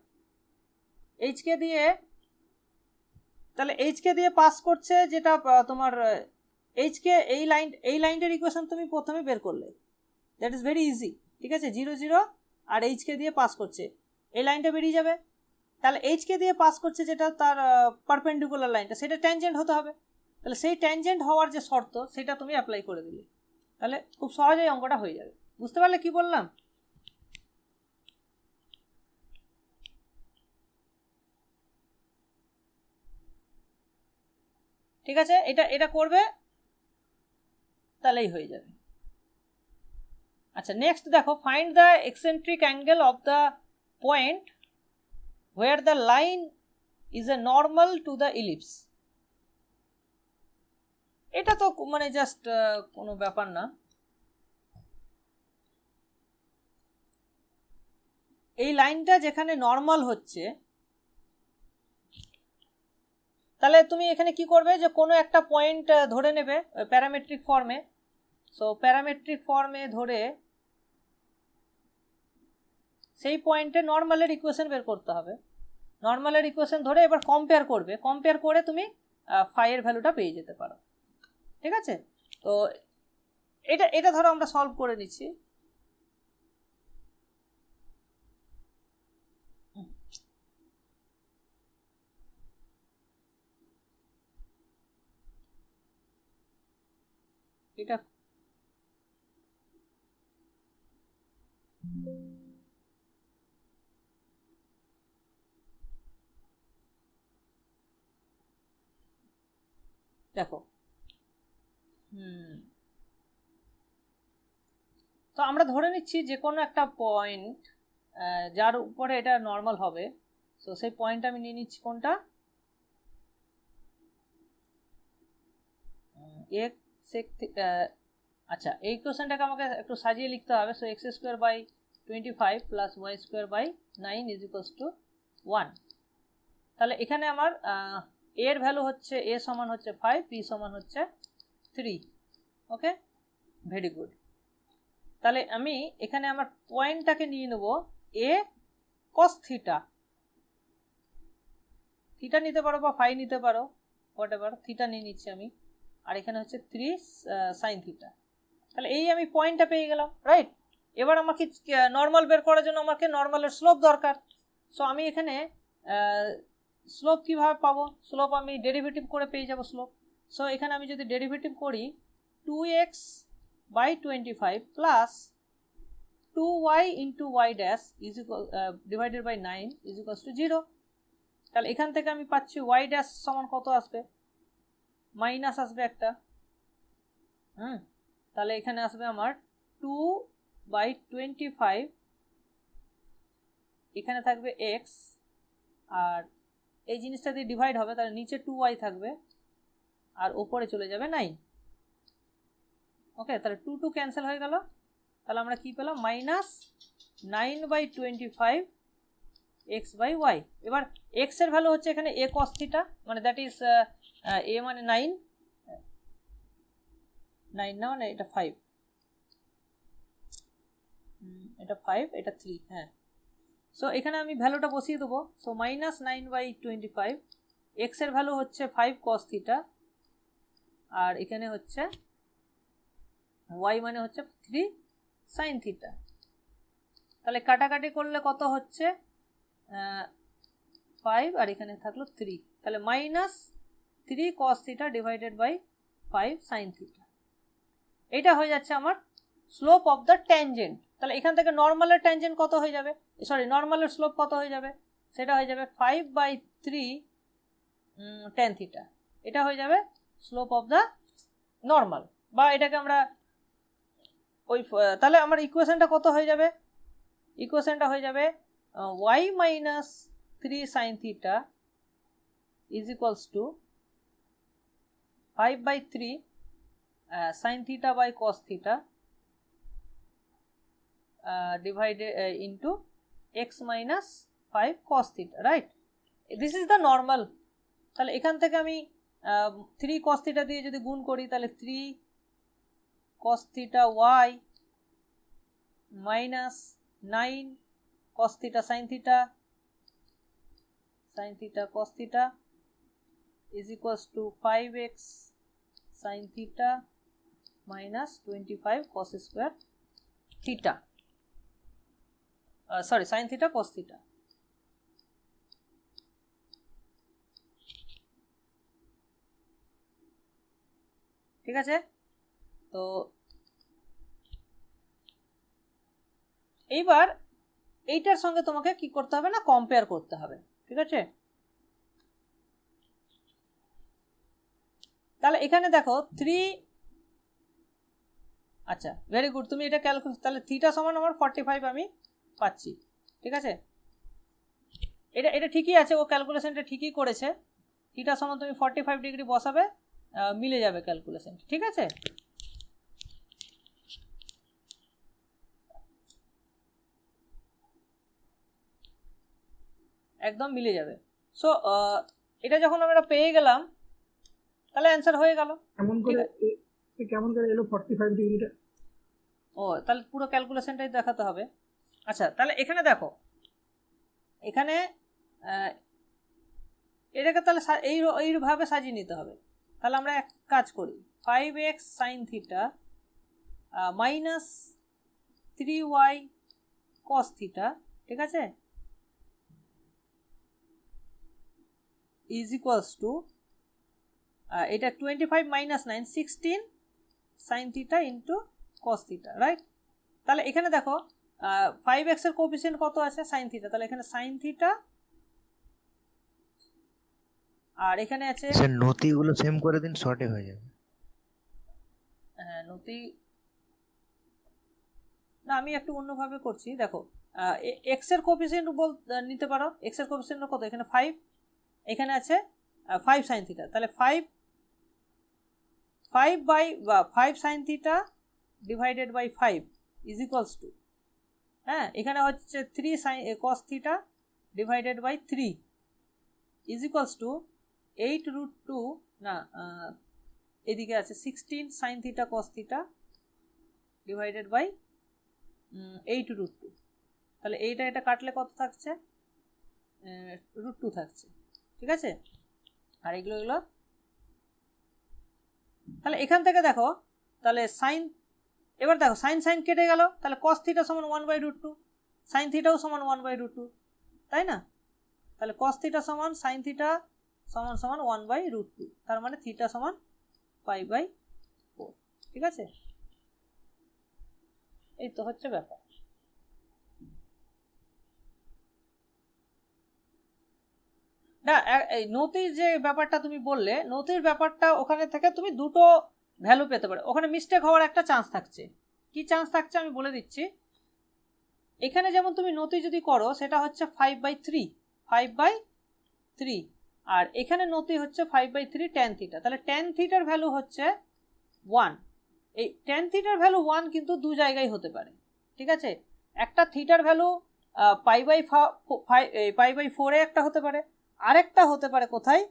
HK দিয়ে, তাহলে এইচকে দিয়ে পাস করছে যেটা তোমার এইচকে, এই লাইনটার ইকুয়েশন তুমি প্রথমে বের করলে, দ্যাট ইজ ভেরি ইজি। ঠিক আছে, 0 0 আর এইচকে দিয়ে পাস করছে, এই লাইনটা বেরিয়ে যাবে। তাহলে এইচকে দিয়ে পাস করছে যেটা তার পারপেন্ডিকুলার লাইনটা, সেটা ট্যানজেন্ট হতে হবে। তাহলে সেই ট্যানজেন্ট হওয়ার যে শর্ত সেটা তুমি অ্যাপ্লাই করে দিলে, তাহলে খুব সহজেই অঙ্কটা হয়ে যাবে। বুঝতে পারলে কি বললাম? ঠিক আছে, এটা করবে, তাহলেই হয়ে যাবে। আচ্ছা, নেক্সট দেখো, find the eccentric angle of the point where the line is a normal to the ellipse। এটা তো মানে জাস্ট কোনো ব্যাপার না, এই লাইনটা যেখানে নর্মাল হচ্ছে, তাহলে তুমি এখানে কি করবে, যে কোনো একটা পয়েন্ট ধরে নেবে প্যারামেট্রিক ফর্মে। সো প্যারামেট্রিক ফর্মে ধরে সেই পয়েন্টে নর্মালের ইকুয়েশন বের করতে হবে। নর্মালের ইকুয়েশন ধরে এবার কম্পেয়ার করবে, কম্পেয়ার করে তুমি ফাইয়ের ভ্যালুটা পেয়ে যেতে পারো। ঠিক আছে, তো এটা ধরো আমরা সলভ করে নিচ্ছি। এটা দেখো, তো আমরা ধরে নিচ্ছি যে কোনো একটা পয়েন্ট যার উপরে এটা নর্মাল হবে। সো সেই পয়েন্ট আমি নিয়ে নিচ্ছি কোনটা, আচ্ছা, এই কোশ্চেনটাকে আমাকে একটু সাজিয়ে লিখতে হবে। So X square by 25 plus Y square by 9 is equals to 1। তাহলে এখানে আমার এর ভ্যালু হচ্ছে, এ সমান হচ্ছে 5, বি সমান হচ্ছে 3। ওকে, ভেরি গুড। তাহলে আমি এখানে আমার পয়েন্টটাকে নিয়ে নেব এ কস থিটা, থিটা নিতে পারো বা ফাই নিতে পারো, হোয়াট এভার, থিটা নিয়ে নিচ্ছি আমি। আর এখানে হচ্ছে 3 সাইন থিটা। তাহলে এই আমি পয়েন্টটা পেয়ে গেলাম, রাইট। এবার আমাকে নর্মাল বের করার জন্য আমাকে নর্মালের স্লোপ দরকার। সো আমি এখানে স্লোপ কিভাবে পাবো, স্লোপ আমি ডেরিভেটিভ করে পেয়ে যাব স্লোপ। সো এখানে আমি যদি ডেরিভেটিভ করি 2x by 25 plus 2y into y dash is equal divided by 9 is equals to 0। তাহলে এখান থেকে আমি পাচ্ছি y ড্যাশ সমান কত আসবে, মাইনাস আসবে একটা, তাহলে এখানে আসবে আমার 2/25, এখানে থাকবে x, আর এই জিনিসটা দিয়ে ডিভাইড হবে, তাহলে নিচে 2y থাকবে আর ওপরে চলে যাবে 9। ওকে, তাহলে 2 2 ক্যান্সেল হয়ে গেল। তাহলে আমরা কি পেলাম? -9/25 x/y। এবার x এর ভ্যালু হচ্ছে এখানে a cos θ, মানে দ্যাট ইজ a মানে 9 না, মানে এটা 5, এটা 5, এটা 3। হ্যাঁ, সো এখানে আমি ভ্যালুটা বসিয়ে দেবো। সো -9/25, x এর ভ্যালু হচ্ছে 5 cos θ, আর এখানে হচ্ছে y মানে হচ্ছে 3 sin θ। তাহলে কাটাকাটি করলে কত হচ্ছে? 5 আর এখানে থাকলো 3, তাহলে -3 cos θ ডিভাইডেড বাই 5 sin θ। এটা হয়ে যাচ্ছে আমার স্লোপ অফ দ্য ট্যানজেন্ট। তাহলে এখান থেকে নর্মালের ট্যানজেন্ট কত হয়ে যাবে, সরি নর্মালের স্লোপ কত হয়ে যাবে? সেটা হয়ে যাবে 5/3 tan θ। এটা হয়ে যাবে স্লোপ অফ দ্য নর্মাল, বা এটাকে আমরা ওই, তাহলে আমার ইকুয়েশনটা কত হয়ে যাবে? ইকুয়েশনটা হয়ে যাবে y minus 3 sin θ is equals to 5/3 sin θ by cos θ divided into x minus 5 cos θ, right? This is the normal. তাহলে এখান থেকে আমি 3 cos θ দিয়ে যদি গুণ করি, তাহলে 3 cos θ y minus 9 cos θ sin θ cos θ is equals to 5x sin θ minus 25 cos square θ, sorry sin θ cos θ। ঠিক আছে, তো এইবার এইটার সঙ্গে তোমাকে কি করতে হবে না, কম্পেয়ার করতে হবে। ঠিক আছে, তাহলে এখানে দেখো 3, আচ্ছা ভেরি গুড, তুমি এটা ক্যালকুলেট, তাহলে থিটা সমান আমার 45 আমি পাচ্ছি। ঠিক আছে, এটা ঠিকই আছে, ও ক্যালকুলেশনটা ঠিকই করেছে। থিটা সমান তুমি 45 ডিগ্রি বসাবে, মিলে যাবে ক্যালকুলেশন। ঠিক আছে, একদম মিলে যাবে। সো এটা যখন আমরা পেয়ে গেলাম, তাহলে অ্যান্সার হয়ে গেল। কেমন করে এলো 45 ডিগ্রিটা? ও, তাহলে পুরো ক্যালকুলেশনটাই দেখাতে হবে। আচ্ছা, তাহলে এখানে দেখো, এখানে এটাকে তাহলে এইভাবে সাজিয়ে নিতে হবে। তাহলে আমরা এক কাজ করি, 5x sin θ minus 3y cos θ, ঠিক আছে, is equals to এটা 25 minus 9 16 sin θ into cos θ, right? তাহলে এখানে দেখো 5x এর কোএফিসিয়েন্ট কত আছে? sin θ, তাহলে এখানে sin θ, আর এখানে আছে স্যার নতিগুলো সেম করে দিন, শর্টে হয়ে যাবে। হ্যাঁ, নতি না, আমি একটু অন্যভাবে করছি। দেখো এক্স এর কোএফিসিয়েন্ট নিতে পারো। এক্স এর কোএফিসিয়েন্ট কত? এখানে 5, এখানে আছে 5 sin θ, তাহলে 5 sin θ divided by 5 is equals to, হ্যাঁ এখানে হচ্ছে 3 sin cos θ divided by 3 is equals to 8√2, না এদিকে আছে 16 sin θ cos θ ডিভাইডেড বাই 8√2। তাহলে এটা কাটলে কত থাকছে? √2 থাকছে। ঠিক আছে, আর এগুলো তাহলে এখান থেকে দেখো, তাহলে সাইন, এবার দেখো সাইন কেটে গেল, তাহলে cos θ সমান 1/√2, sin θও সমান 1/√2, তাই না? তাহলে cos θ সমান sin θ সমান 1/√2, তার মানে θ সমান π/4। ঠিক আছে, এই তো হচ্ছে ব্যাপার। না, এই নতির যে ব্যাপারটা তুমি বললে, নতির ব্যাপারটা ওখানে থেকে তুমি দুটো ভ্যালু পেতে পারো। ওখানে মিস্টেক হওয়ার একটা চান্স থাকছে। কি চান্স থাকছে আমি বলে দিচ্ছি। এখানে যেমন তুমি নতি যদি করো, সেটা হচ্ছে 5/3, আর এখানে নতি হচ্ছে 5/3 ট্যান থিটা। তাহলে ট্যান থিটার ভ্যালু হচ্ছে 1। এই ট্যান থিটার ভ্যালু 1 কিন্তু দু জায়গায় হতে পারে, ঠিক আছে? একটা থিটার ভ্যালু পাই/4 এ একটা হতে পারে, আরেকটা হতে পারে কোথায়,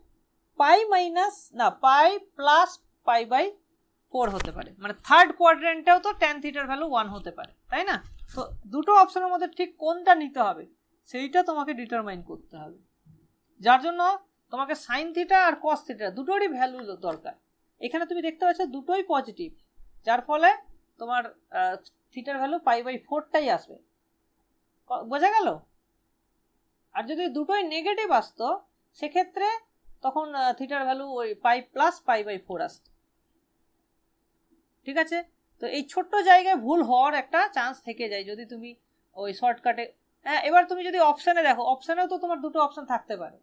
পাই+পাই/4 হতে পারে, মানে থার্ড কোয়াড্রেন্টেও তো ট্যান থিটার ভ্যালু 1 হতে পারে, তাই না? তো দুটো অপশনের মধ্যে ঠিক কোনটা নিতে হবে সেইটা তোমাকে ডিটারমাইন করতে হবে, যার জন্য তোমাকে সাইন থিটা আর কস থিটা দুটোরই ভ্যালু দরকার। এখানে তুমি দেখতে পাচ্ছ দুটোই পজিটিভ, যার ফলে তোমার থিটার ভ্যালু পাই/4টাই আসবে, বোঝা গেল? আর যদি দুটোই নেগেটিভ আসতো সেক্ষেত্রে তখন থিটার ভ্যালু ওই পাই+পাই/4 আসতো, ঠিক আছে? তো এই ছোট্ট জায়গায় ভুল হওয়ার একটা চান্স থেকে যায় যদি তুমি ওই শর্টকাটে। হ্যাঁ, এবার তুমি যদি অপশানে দেখো, অপশানেও তো তোমার দুটো অপশান থাকতে পারে,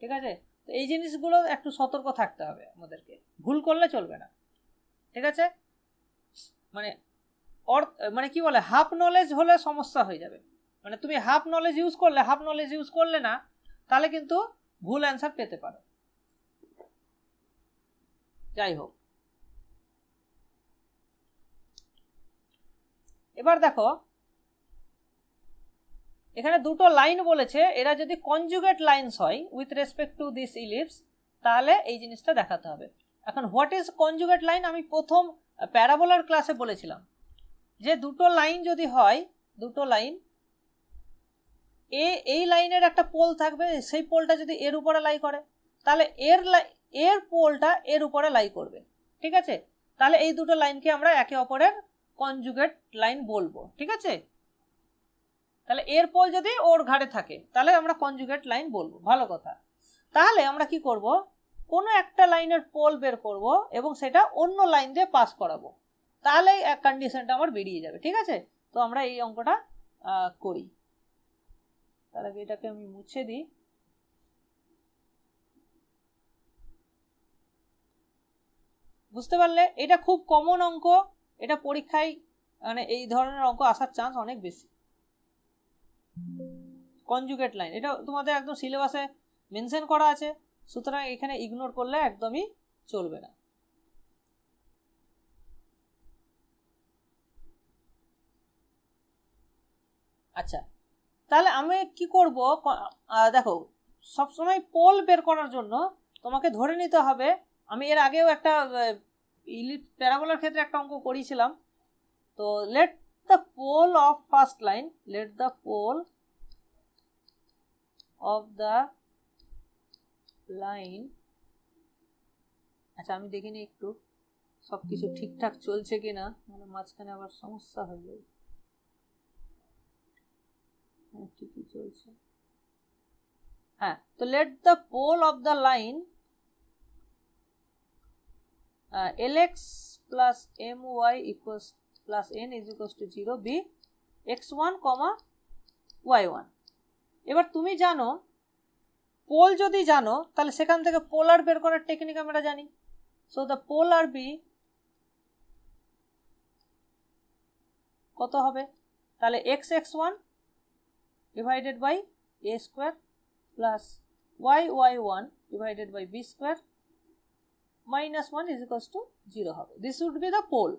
ঠিক আছে? তো এই জিনিসগুলো একটু সতর্ক থাকতে হবে আমাদেরকে, ভুল করলে চলবে না, ঠিক আছে? মানে মানে কি বলে, হাফ নলেজ হলে সমস্যা হয়ে যাবে, মানে তুমি হাফ নলেজ ইউজ করলে না, তাহলে কিন্তু ভুল অ্যান্সার পেতে পারো। যাই হোক, এবার দেখো এখানে দুটো লাইন বলেছে, এরা যদি কনজুগেট লাইনস হয় with respect to this ellipse, তাহলে এই জিনিসটা দেখাতে হবে। এখন হোয়াট ইজ কনজুগেট লাইন, আমি প্রথম প্যারাবোলার ক্লাসে বলেছিলাম যে দুটো লাইন যদি হয়, দুটো লাইন এই লাইনের একটা পোল থাকবে, সেই পোলটা যদি এর উপরে লাই করে তাহলে এর পোলটা এর উপরে লাই করবে, ঠিক আছে? তাহলে এই দুটো লাইনকে আমরা একে অপরের কনজুগেট লাইন বলবো, ঠিক আছে? তাহলে এর পোল যদি ওর ঘাড়ে থাকে তাহলে আমরা কনজুগেট লাইন বলবো, ভালো কথা। তাহলে আমরা কি করব, কোনো একটা লাইনের পোল বের করব এবং সেটা অন্য লাইন দিয়ে পাস করাবো, তাহলে এক কন্ডিশনটা আমার বেরিয়ে যাবে, ঠিক আছে? তো আমরা এই অঙ্কটা করি। তার আগে এটাকে আমি মুছে দিই। বুঝতে পারলে? এটা খুব কমন অঙ্ক, এটা পরীক্ষায় মানে এই ধরনের অঙ্ক আসার চান্স অনেক বেশি। কনজুগেট লাইন এটা তোমাদের একদম সিলেবাসে মেনশন করা আছে, সুতরাং এখানে ইগনোর করলে একদমই চলবে না। আচ্ছা, তাহলে আমি কি করব, দেখো সবসময় পোল বের করার জন্য তোমাকে ধরে নিতে হবে, আমি এর আগেও একটা প্যারাবোলার ক্ষেত্রে একটা অঙ্ক করেছিলাম। তো let the pole of first line, let the pole of the line, আচ্ছা আমি দেখিনি একটু সবকিছু ঠিকঠাক চলছে কিনা, মানে মাঝখানে আবার সমস্যা হয়ে যায়। হ্যাঁ ঠিকই চলছে। হ্যাঁ, তো let the pole of the line lx plus my equals plus n is equals to 0 be x1, y1। এবার তুমি জানো পোল যদি জানো তাহলে সেখান থেকে পোলার বের করার টেকনিক আমরা জানি। সো দ্য পোলার বি কত হবে, তাহলে x1 divided by a square plus y1 divided by b square minus 1 is equals to 0 হবে। This would be the pole.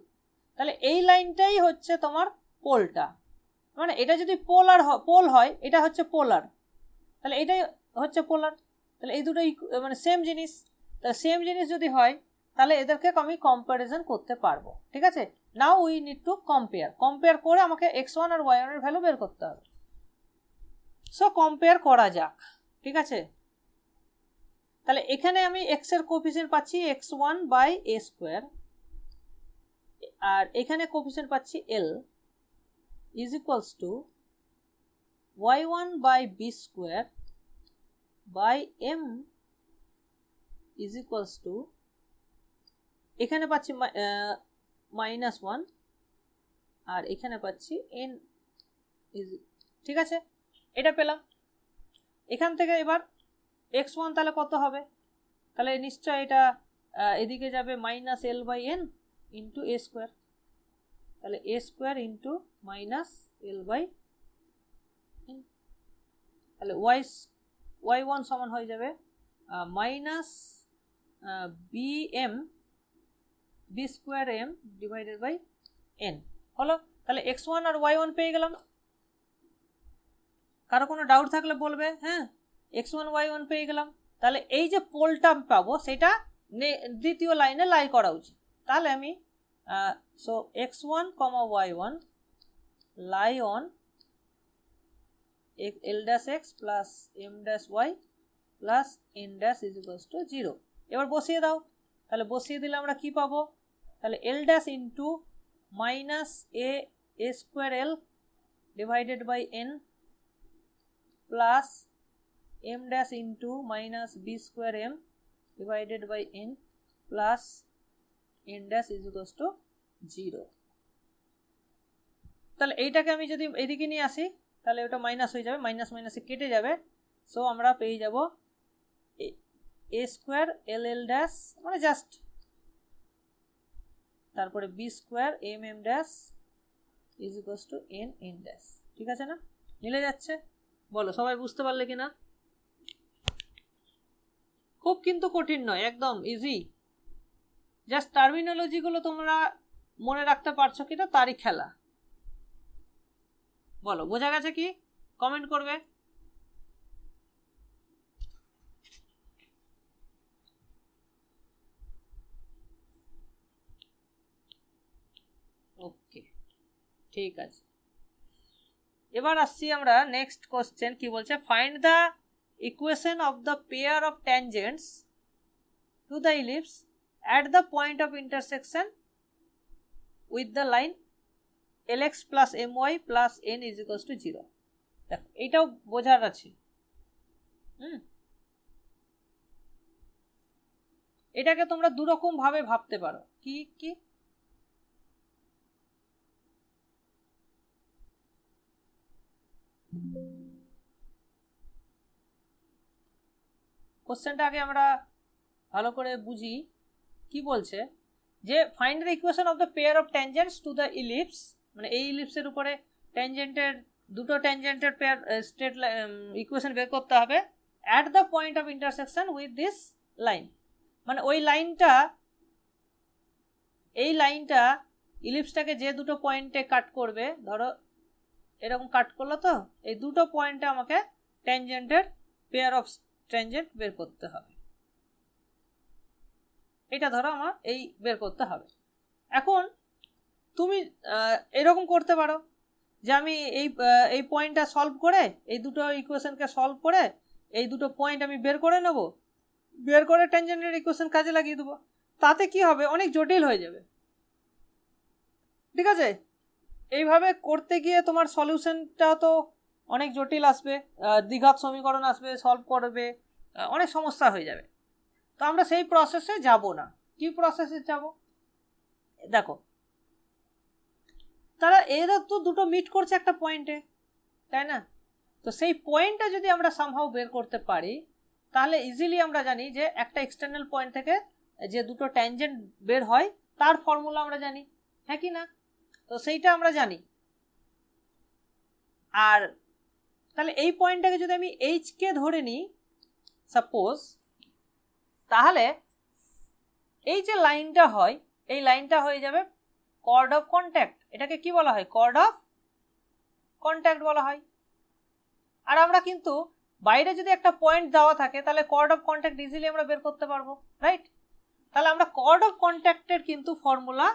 তাহলে এই লাইনটাই হচ্ছে তোমার পোলটা, মানে এটা যদি পোল হয় এটা হচ্ছে পোলার, তাহলে এটাই হচ্ছে পোলার। তাহলে এই দুটো মানে সেম জিনিস, তাহলে সেম জিনিস যদি হয় তাহলে এদেরকে আমি কম্প্যারিজন করতে পারবো, ঠিক আছে? Now we need to compare করে আমাকে x1 আর y1 এর ভ্যালু বের করতে হবে। সো কম্পেয়ার করা যাক, ঠিক আছে? তাহলে এখানে আমি x এর কোএফিসিয়েন্ট পাচ্ছি x1 বাই a স্কোয়ার, আর এখানে কোএফিসিয়েন্ট পাচ্ছি l is equals to y1 by b square by m is equals to, এখানে পাচ্ছি -1 আর এখানে পাচ্ছি n ইজ, ঠিক আছে? এটা পেলাম। এখান থেকে এবার x1 তাহলে কত হবে, তাহলে নিশ্চয় এটা এদিকে যাবে -l/n ইন্টু a স্কোয়ার, তাহলে a স্কোয়ার ইন্টু -l/n, তাহলে y1 সমান হয়ে যাবে minus B M B square M divided by N হলো। তাহলে x1 আর y1 পেয়ে গেলাম। কারো কোনো ডাউট থাকলে বলবে। হ্যাঁ, x1 y1 পেয়ে গেলাম। তাহলে এই যে পোলটা পাবো সেটা দ্বিতীয় লাইনে লাই করা উচিত। তাহলে আমি so x1 y1 lie on l dash x plus m dash y plus n dash is equals to 0। এবার বসিয়ে দাও। তাহলে বসিয়ে দিলে আমরা কি পাবো? তাহলে l dash into minus a square l divided by n plus m dash into minus b square m divided by n plus n dash is equals to 0। তাহলে এইটাকে আমি যদি এদিকে নিয়ে আসি তাহলে ওটা মাইনাস হয়ে যাবে, মাইনাস মাইনাসে কেটে যাবে। সো আমরা পেয়ে যাব A square L L dash মানে জাস্ট, তারপরে B square M M dash is equals to N N dash. ঠিক আছে না? মিলে যাচ্ছে? বলো সবাই বুঝতে পারলে কিনা? খুব কিন্তু কঠিন নয়, একদম ইজি। জাস্ট টার্মিনোলজিগুলো তোমরা মনে রাখতে পারছো কিনা তারই খেলা। বলো বোঝা গেছে কি? কমেন্ট করবে। ওকে, ঠিক আছে। এবার আসছি আমরা নেক্সট কোশ্চেন। কি বলছে? Find the equation of the pair of tangents two the ellipse at the point of intersection with the line lx plus my plus n is equals to 0। দেখো এইটাও বোঝার আছে। এটাকে তোমরা দুরকম ভাবে ভাবতে পারো। কি কি? কোশ্চেনটা আগে আমরা ভালো করে বুঝি। কি বলছে যে find the equation of the pair of tangents two the ellipse, মানে এই ইলিপসের উপরে ট্যানজেন্টের দুটো ট্যানজেন্টের পেয়ার স্ট্রেট ইকুয়েশন বের করতে হবে at the point of intersection with this line. মানে ওই লাইনটা, এই লাইনটা ইলিপসটাকে যে দুটো পয়েন্টে কাট করবে, ধরো এরকম কাট করলো, তো এই দুটো পয়েন্টে আমাকে ট্যানজেন্টের পেয়ার অফ ট্যানজেন্ট বের করতে হবে। এটা ধরো আমার এই বের করতে হবে। এখন তুমি এরকম করতে পারো যে আমি এই পয়েন্টটা সলভ করে, এই দুটো ইকুয়েশনকে সলভ করে এই দুটো পয়েন্ট আমি বের করে নেব, বের করে ট্যানজেন্টের ইকুয়েশন কাজে লাগিয়ে দেবো। তাতে কি হবে? অনেক জটিল হয়ে যাবে। ঠিক আছে? এইভাবে করতে গিয়ে তোমার সলিউশনটা তো অনেক জটিল আসবে, দ্বিঘাত সমীকরণ আসবে, সলভ করবে, অনেক সমস্যা হয়ে যাবে। তো আমরা সেই প্রসেসে যাব না। কি প্রসেসে যাব? দেখো তারা এরা তো দুটো মিট করছে একটা পয়েন্টে, তাই না? তো সেই পয়েন্টটা যদি আমরা সামহাউ বের করতে পারি তাহলে ইজিলি আমরা জানি যে একটা এক্সটার্নাল পয়েন্ট থেকে যে দুটো ট্যানজেন্ট বের হয় তার ফর্মুলা আমরা জানি, হ্যাঁ কি না? তো সেইটা আমরা জানি। আর তাহলে এই পয়েন্টটাকে যদি আমি এইচ কে ধরে নিই সাপোজ, তাহলে এই যে লাইনটা হয় এই লাইনটা হয়ে যাবে কর্ড অফ কন্ট্যাক্ট। এটাকে কি বলা হয়? কর্ড অফ কন্ট্যাক্ট বলা হয়। আর আমরা কিন্তু বাইরে যদি একটা পয়েন্ট দেওয়া থাকে তাহলে কর্ড অফ কন্ট্যাক্ট ইজিলি আমরা বের করতে পারবো, রাইট? তাহলে আমরা কর্ড অফ কন্ট্যাক্টের কিন্তু ফর্মুলা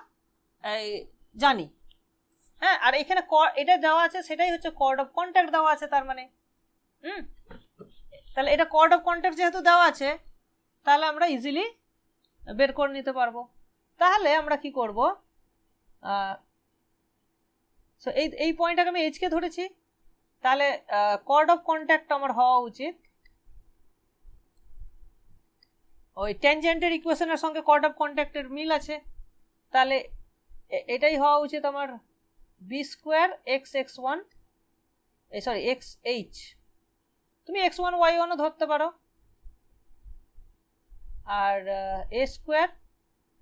জানি। হ্যাঁ, আর এখানে এটা দেওয়া আছে, সেটাই হচ্ছে কর্ড অফ কন্ট্যাক্ট দেওয়া আছে। তার মানে তাহলে এটা কর্ড অফ কন্ট্যাক্ট যেহেতু দেওয়া আছে তাহলে আমরা ইজিলি বের করে নিতে পারবো। তাহলে আমরা কি করব? সো এই পয়েন্টটাকে আমি এইচকে ধরেছি, তাহলে কর্ড অফ কন্ট্যাক্ট আমার হওয়া উচিত ওই ট্যানজেন্টের ইকুয়েশনের সঙ্গে কর্ড অফ কন্ট্যাক্টের মিল আছে, তাহলে এটাই হওয়া উচিত আমার B square X X one, sorry X H, তুমি এক্স ওয়ান ওয়াই ওয়ানও ধরতে পারো, আর এ স্কোয়ার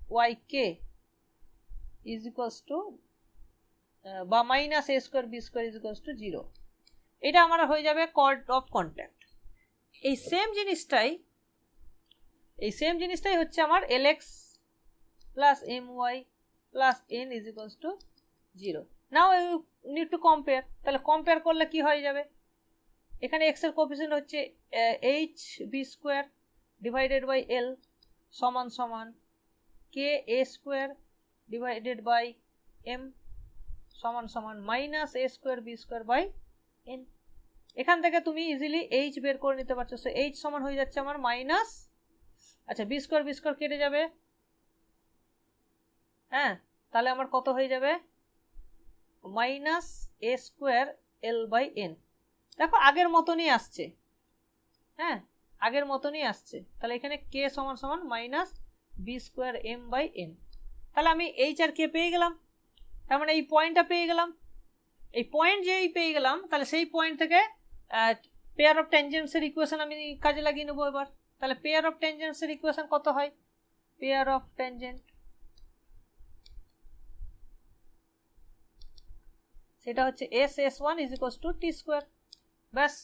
ওয়াই কে ইজ ইকুয়ালস টু বা minus A square B square is equals to 0। এটা আমার হয়ে যাবে কর্ড অফ কন্ট্যাক্ট। এই সেম জিনিসটাই এই সেম জিনিসটাই হচ্ছে আমার lx plus my plus n is equals to 0। Now you need to compare. তাহলে কম্পেয়ার করলে কি হয়ে যাবে, এখানে x এর কোএফিসিয়েন্ট হচ্ছে h b square divided by l সমান সমান k a square divided by m সমান সমান minus a square b square by n। এখান থেকে তুমি ইজিলি h বের করে নিতে পারছো। সো h সমান হয়ে যাচ্ছে আমার মাইনাস, আচ্ছা b স্কোয়ার কেটে যাবে, হ্যাঁ, তাহলে আমার কত হয়ে যাবে minus a square l by n। দেখো আগের মতনই আসছে, হ্যাঁ আগের মতনই আসছে। তাহলে এখানে k সমান সমান minus b square m by n। তাহলে আমি h আর k পেয়ে গেলাম, তার মানে এই পয়েন্টটা পেয়ে গেলাম। এই পয়েন্ট যেই পেয়ে গেলাম, তাহলে সেই পয়েন্ট থেকে পেয়ার অফ ট্যানজেন্টসের ইকুয়েশন আমি কাজে লাগিয়ে নেবো এবার। তাহলে পেয়ার অফ ট্যানজেন্টসের ইকুয়েশন কত হয়, পেয়ার অফ ট্যানজেন্ট সেটা হচ্ছে s1 is equals to T square. ব্যাস,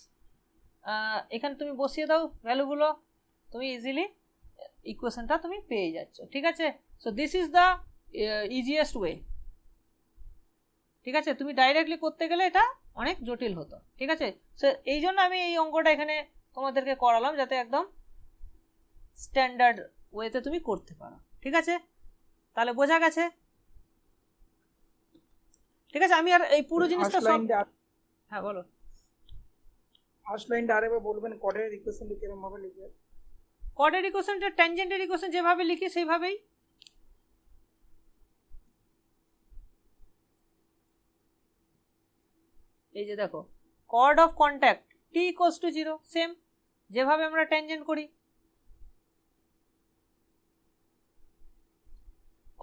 এখানে তুমি বসিয়ে দাও ভ্যালুগুলো, তুমি ইজিলি ইকুয়েশনটা তুমি পেয়ে যাচ্ছ। ঠিক আছে, so this is the easiest way. ঠিক আছে, তুমি ডাইরেক্টলি করতে গেলে এটা অনেক জটিল হতো। ঠিক আছে, সো এই জন্য আমি এই অঙ্কটা এখানে তোমাদেরকে করালাম, যাতে একদম স্ট্যান্ডার্ড ওয়েতে তুমি করতে পারো। ঠিক আছে, তাহলে বোঝা গেছে। ঠিক আছে, আমি আর এই পুরো জিনিসটা সব, হ্যাঁ বলো। ফার্স্ট লাইনটা আরেকবার বলবেন, কর্ডের ইকুয়েশনটা কিরকম ভাবে লিখবে? কর্ডের ইকুয়েশনটা ট্যানজেন্টের ইকুয়েশন যেভাবে লিখি সেইভাবেই। এই যে দেখো, chord of contact t equals to 0, same যেভাবে আমরা ট্যানজেন্ট করি।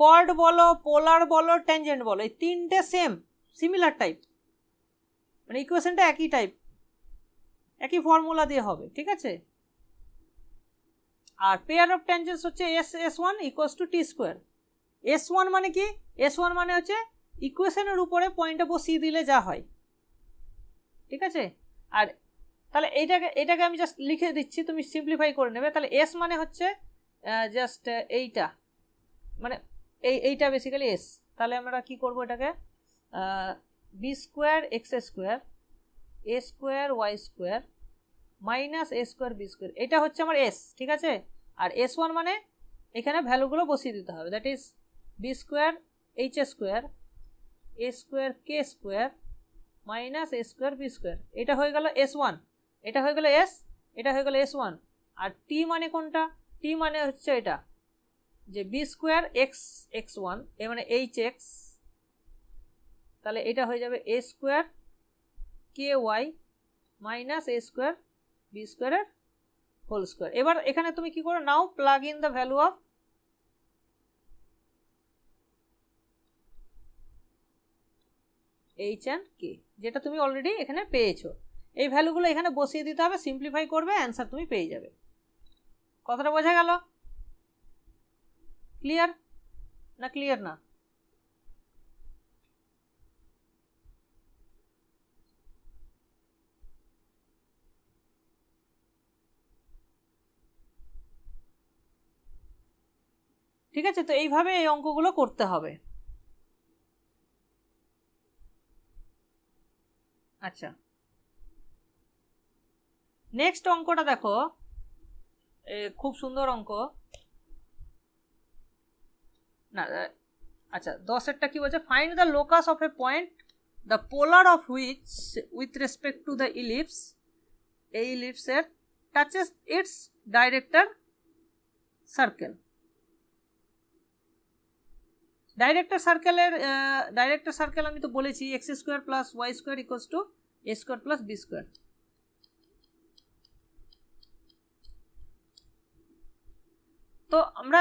কর্ড বলো, পোলার বলো, ট্যানজেন্ট বলো, এই তিনটে সেম সিমিলার টাইপ, মানে ইকুয়েশনটা একই টাইপ, একই ফর্মুলা দিয়ে হবে। ঠিক আছে, আর পেয়ার অফ ট্যানজেন্টস হচ্ছে s1 equals to T square. s1 মানে কি, s1 মানে হচ্ছে ইকুয়েশনের উপরে পয়েন্টটা বসিয়ে দিলে যা হয়। ঠিক আছে, আর তাহলে এটাকে আমি জাস্ট লিখে দিচ্ছি, তুমি সিম্পলিফাই করে নেবে। তাহলে s মানে হচ্ছে জাস্ট এইটা, মানে এইটা বেসিক্যালি s। তাহলে আমরা কি করব, এটাকে b square X square a square Y square minus a square b square, এটা হচ্ছে আমার s। ঠিক আছে, আর s1 মানে এখানে ভ্যালুগুলো বসিয়ে দিতে হবে, that is b square h square a square k square minus a square b square. এটা হয়ে গেল s1, এটা হয়ে গেল s, এটা হয়ে গেল s1। আর t মানে কোনটা, t মানে হচ্ছে এটা যে b স্কোয়ার এক্স x1 এ মানে hx, তাহলে এটা হয়ে যাবে a square ky minus a square b স্কোয়ারের হোল স্কোয়ার। এবার এখানে তুমি কি করো, now plug in the value of h and k, যেটা তুমি অলরেডি এখানে পেয়েছো। এই ভ্যালুগুলো এখানে বসিয়ে দিতে হবে, সিম্পলিফাই করবে, অ্যান্সার তুমি পেয়ে যাবে। কথাটা বোঝা গেল? ক্লিয়ার না ক্লিয়ার না? ঠিক আছে, তো এইভাবে এই অঙ্কগুলো করতে হবে। আচ্ছা, নেক্সট অঙ্কটা দেখো, খুব সুন্দর অঙ্ক। না আচ্ছা, 10এরটা কি বলছে, find the locus of a point the polar of which with respect to the ellipse, এই ইলিপসের touches its director circle. Director circle আমি তো বলেছি X square plus Y square equals to A square plus B square. তো আমরা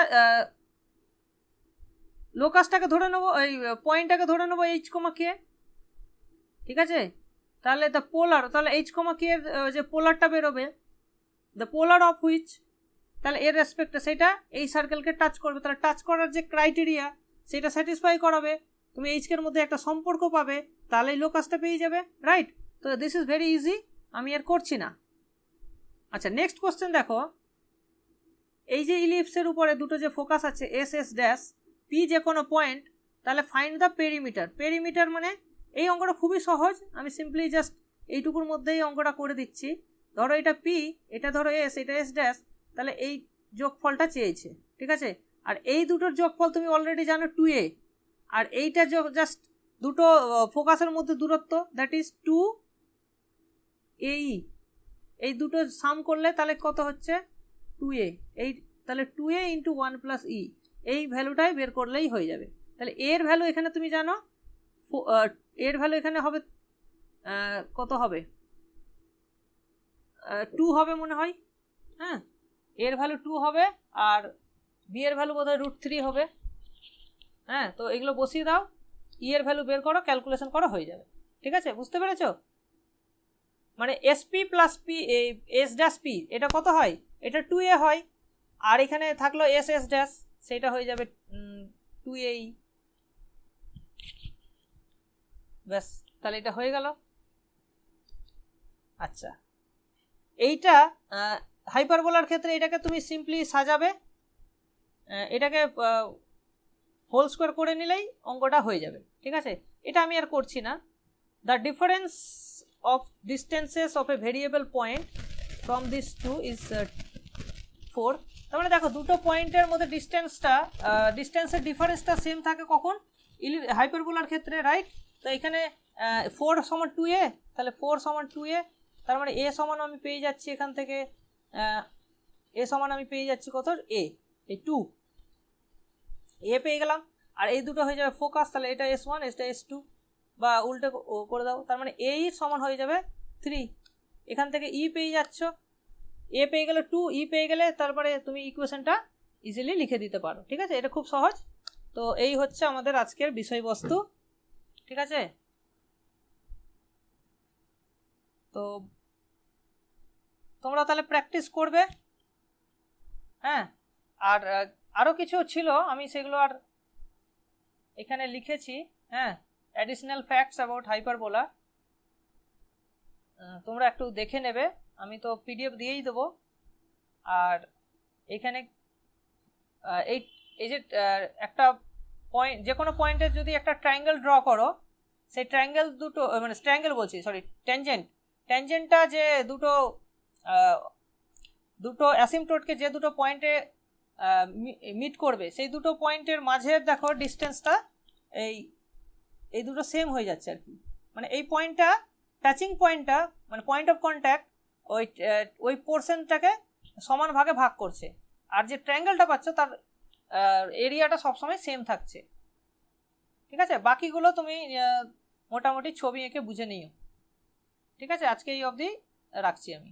লোকাসটাকে ধরে নেবো, এই পয়েন্টটাকে ধরে নেবো এইচ কমা কে। ঠিক আছে, তাহলে দ্য পোলার, তাহলে এইচ কমা কে এর যে পোলারটা বেরোবে, দ্য পোলার অফ হুইচ, তাহলে এর রেসপেক্টে সেটা এই সার্কেলকে টাচ করবে। তাহলে টাচ করার যে ক্রাইটেরিয়া সেটা স্যাটিসফাই করাবে, তুমি এইচকে এর মধ্যে একটা সম্পর্ক পাবে, তাহলে এই লোকাসটা পেয়ে যাবে। রাইট, তো দিস ইজ ভেরি ইজি, আমি আর করছি না। আচ্ছা, নেক্সট কোশ্চেন দেখো, এই যে ইলিপসের উপরে দুটো যে ফোকাস আছে এস এস ড্যাশ পি যে কোনো পয়েন্ট, তাহলে ফাইন্ড দ্য পেরিমিটার। পেরিমিটার মানে এই অঙ্কটা খুবই সহজ, আমি সিম্পলি জাস্ট এইটুকুর মধ্যেই অঙ্কটা করে দিচ্ছি। ধরো এটা পি, এটা ধরো এস, এটা এস ড্যাশ, তাহলে এই যোগফলটা চেয়েছে, ঠিক আছে। আর এই দুটোর যোগফল তুমি অলরেডি জানো 2a, আর এইটা জাস্ট দুটো ফোকাসের মধ্যে দূরত্ব, দ্যাট ইজ 2ae। এই দুটো সাম করলে তাহলে কত হচ্ছে 2a, এই তাহলে 2a ইন্টু 1 প্লাস ই, এই ভ্যালুটাই বের করলেই হয়ে যাবে। তাহলে এর ভ্যালু এখানে তুমি জানো, এর ভ্যালু এখানে হবে কত হবে, 2 হবে মনে হয়, হ্যাঁ এর ভ্যালু 2 হবে, আর বি এর ভ্যালু বোধহয় √3 হবে। হ্যাঁ, তো এগুলো বসিয়ে দাও, ই এর ভ্যালু বের করো, ক্যালকুলেশন করা হয়ে যাবে, ঠিক আছে, বুঝতে পেরেছো? মানে SP plus P, S dash P, এটা কত হয়, এটা 2a হয়, আর এখানে থাকলো এস এস ড্যাশ, সেটা হয়ে যাবে 2a। ব্যাস, তাহলে এটা হয়ে গেল। আচ্ছা, এইটা হাইপারবোলার ক্ষেত্রে এটাকে তুমি সিম্পলি সাজাবে, এটাকে হোল স্কোয়ার করে নিলেই অঙ্কটা হয়ে যাবে, ঠিক আছে। এটা আমি আর করছি না। The difference of distances of a variable point from this two is 4। তার মানে দেখো দুটো পয়েন্টের মধ্যে ডিস্টেন্সের ডিফারেন্সটা সেম থাকে কখন, হাইপারবোলার ক্ষেত্রে, রাইট। তো এখানে 4 সমান 2a, তাহলে 4 সমান 2a, তার মানে a সমান আমি পেয়ে যাচ্ছি এখান থেকে, a সমান আমি পেয়ে যাচ্ছি কত, a, এই 2 a পেয়ে গেলাম। আর এই দুটো হয়ে যাবে ফোকাস, তাহলে এটা S1, এটা S2, বা উল্টে করে দাও, তার মানে a সমান হয়ে যাবে 3। এখান থেকে e পেয়ে যাচ্ছ, a পেয়ে গেলে 2, e পেয়ে গেলে তারপরে তুমি ইকুয়েশনটা ইজিলি লিখে দিতে পারো, ঠিক আছে, এটা খুব সহজ। তো এই হচ্ছে আমাদের আজকের বিষয়বস্তু, ঠিক আছে। তো তোমরা তাহলে প্র্যাকটিস করবে, হ্যাঁ। আর আরও কিছু ছিল, আমি সেগুলো আর এখানে লিখেছি, হ্যাঁ, অ্যাডিশনাল ফ্যাক্টস অ্যাবাউট হাইপারবোলা, তোমরা একটু দেখে নেবে, আমি তো পিডিএফ দিয়েই দেবো। আর এখানে এই যে একটা পয়েন্ট, যে কোনো পয়েন্টের যদি একটা ট্রায়াঙ্গেল ড্র করো, সেই ট্রায়াঙ্গেল দুটো, মানে ট্রায়াঙ্গেল বলছি, সরি, ট্যানজেন্টটা যে দুটো অ্যাসিম্পটোটকে যে দুটো পয়েন্টে মিট করবে, সেই দুটো পয়েন্টের মাঝের দেখো ডিস্টেন্সটা এই দুটো সেম হয়ে যাচ্ছে আর কি। মানে এই পয়েন্টটা, টাচিং পয়েন্টটা, মানে পয়েন্ট অফ কন্ট্যাক্ট, ওই পোর্শনটাকে সমান ভাগে ভাগ করছে, আর যে ট্রায়াঙ্গেলটা পাচ্ছ তার এরিয়াটা সবসময় সেম থাকছে, ঠিক আছে। বাকিগুলো তুমি মোটামুটি ছবি এঁকে বুঝে নিও, ঠিক আছে। আজকে এই অবধি রাখছি আমি।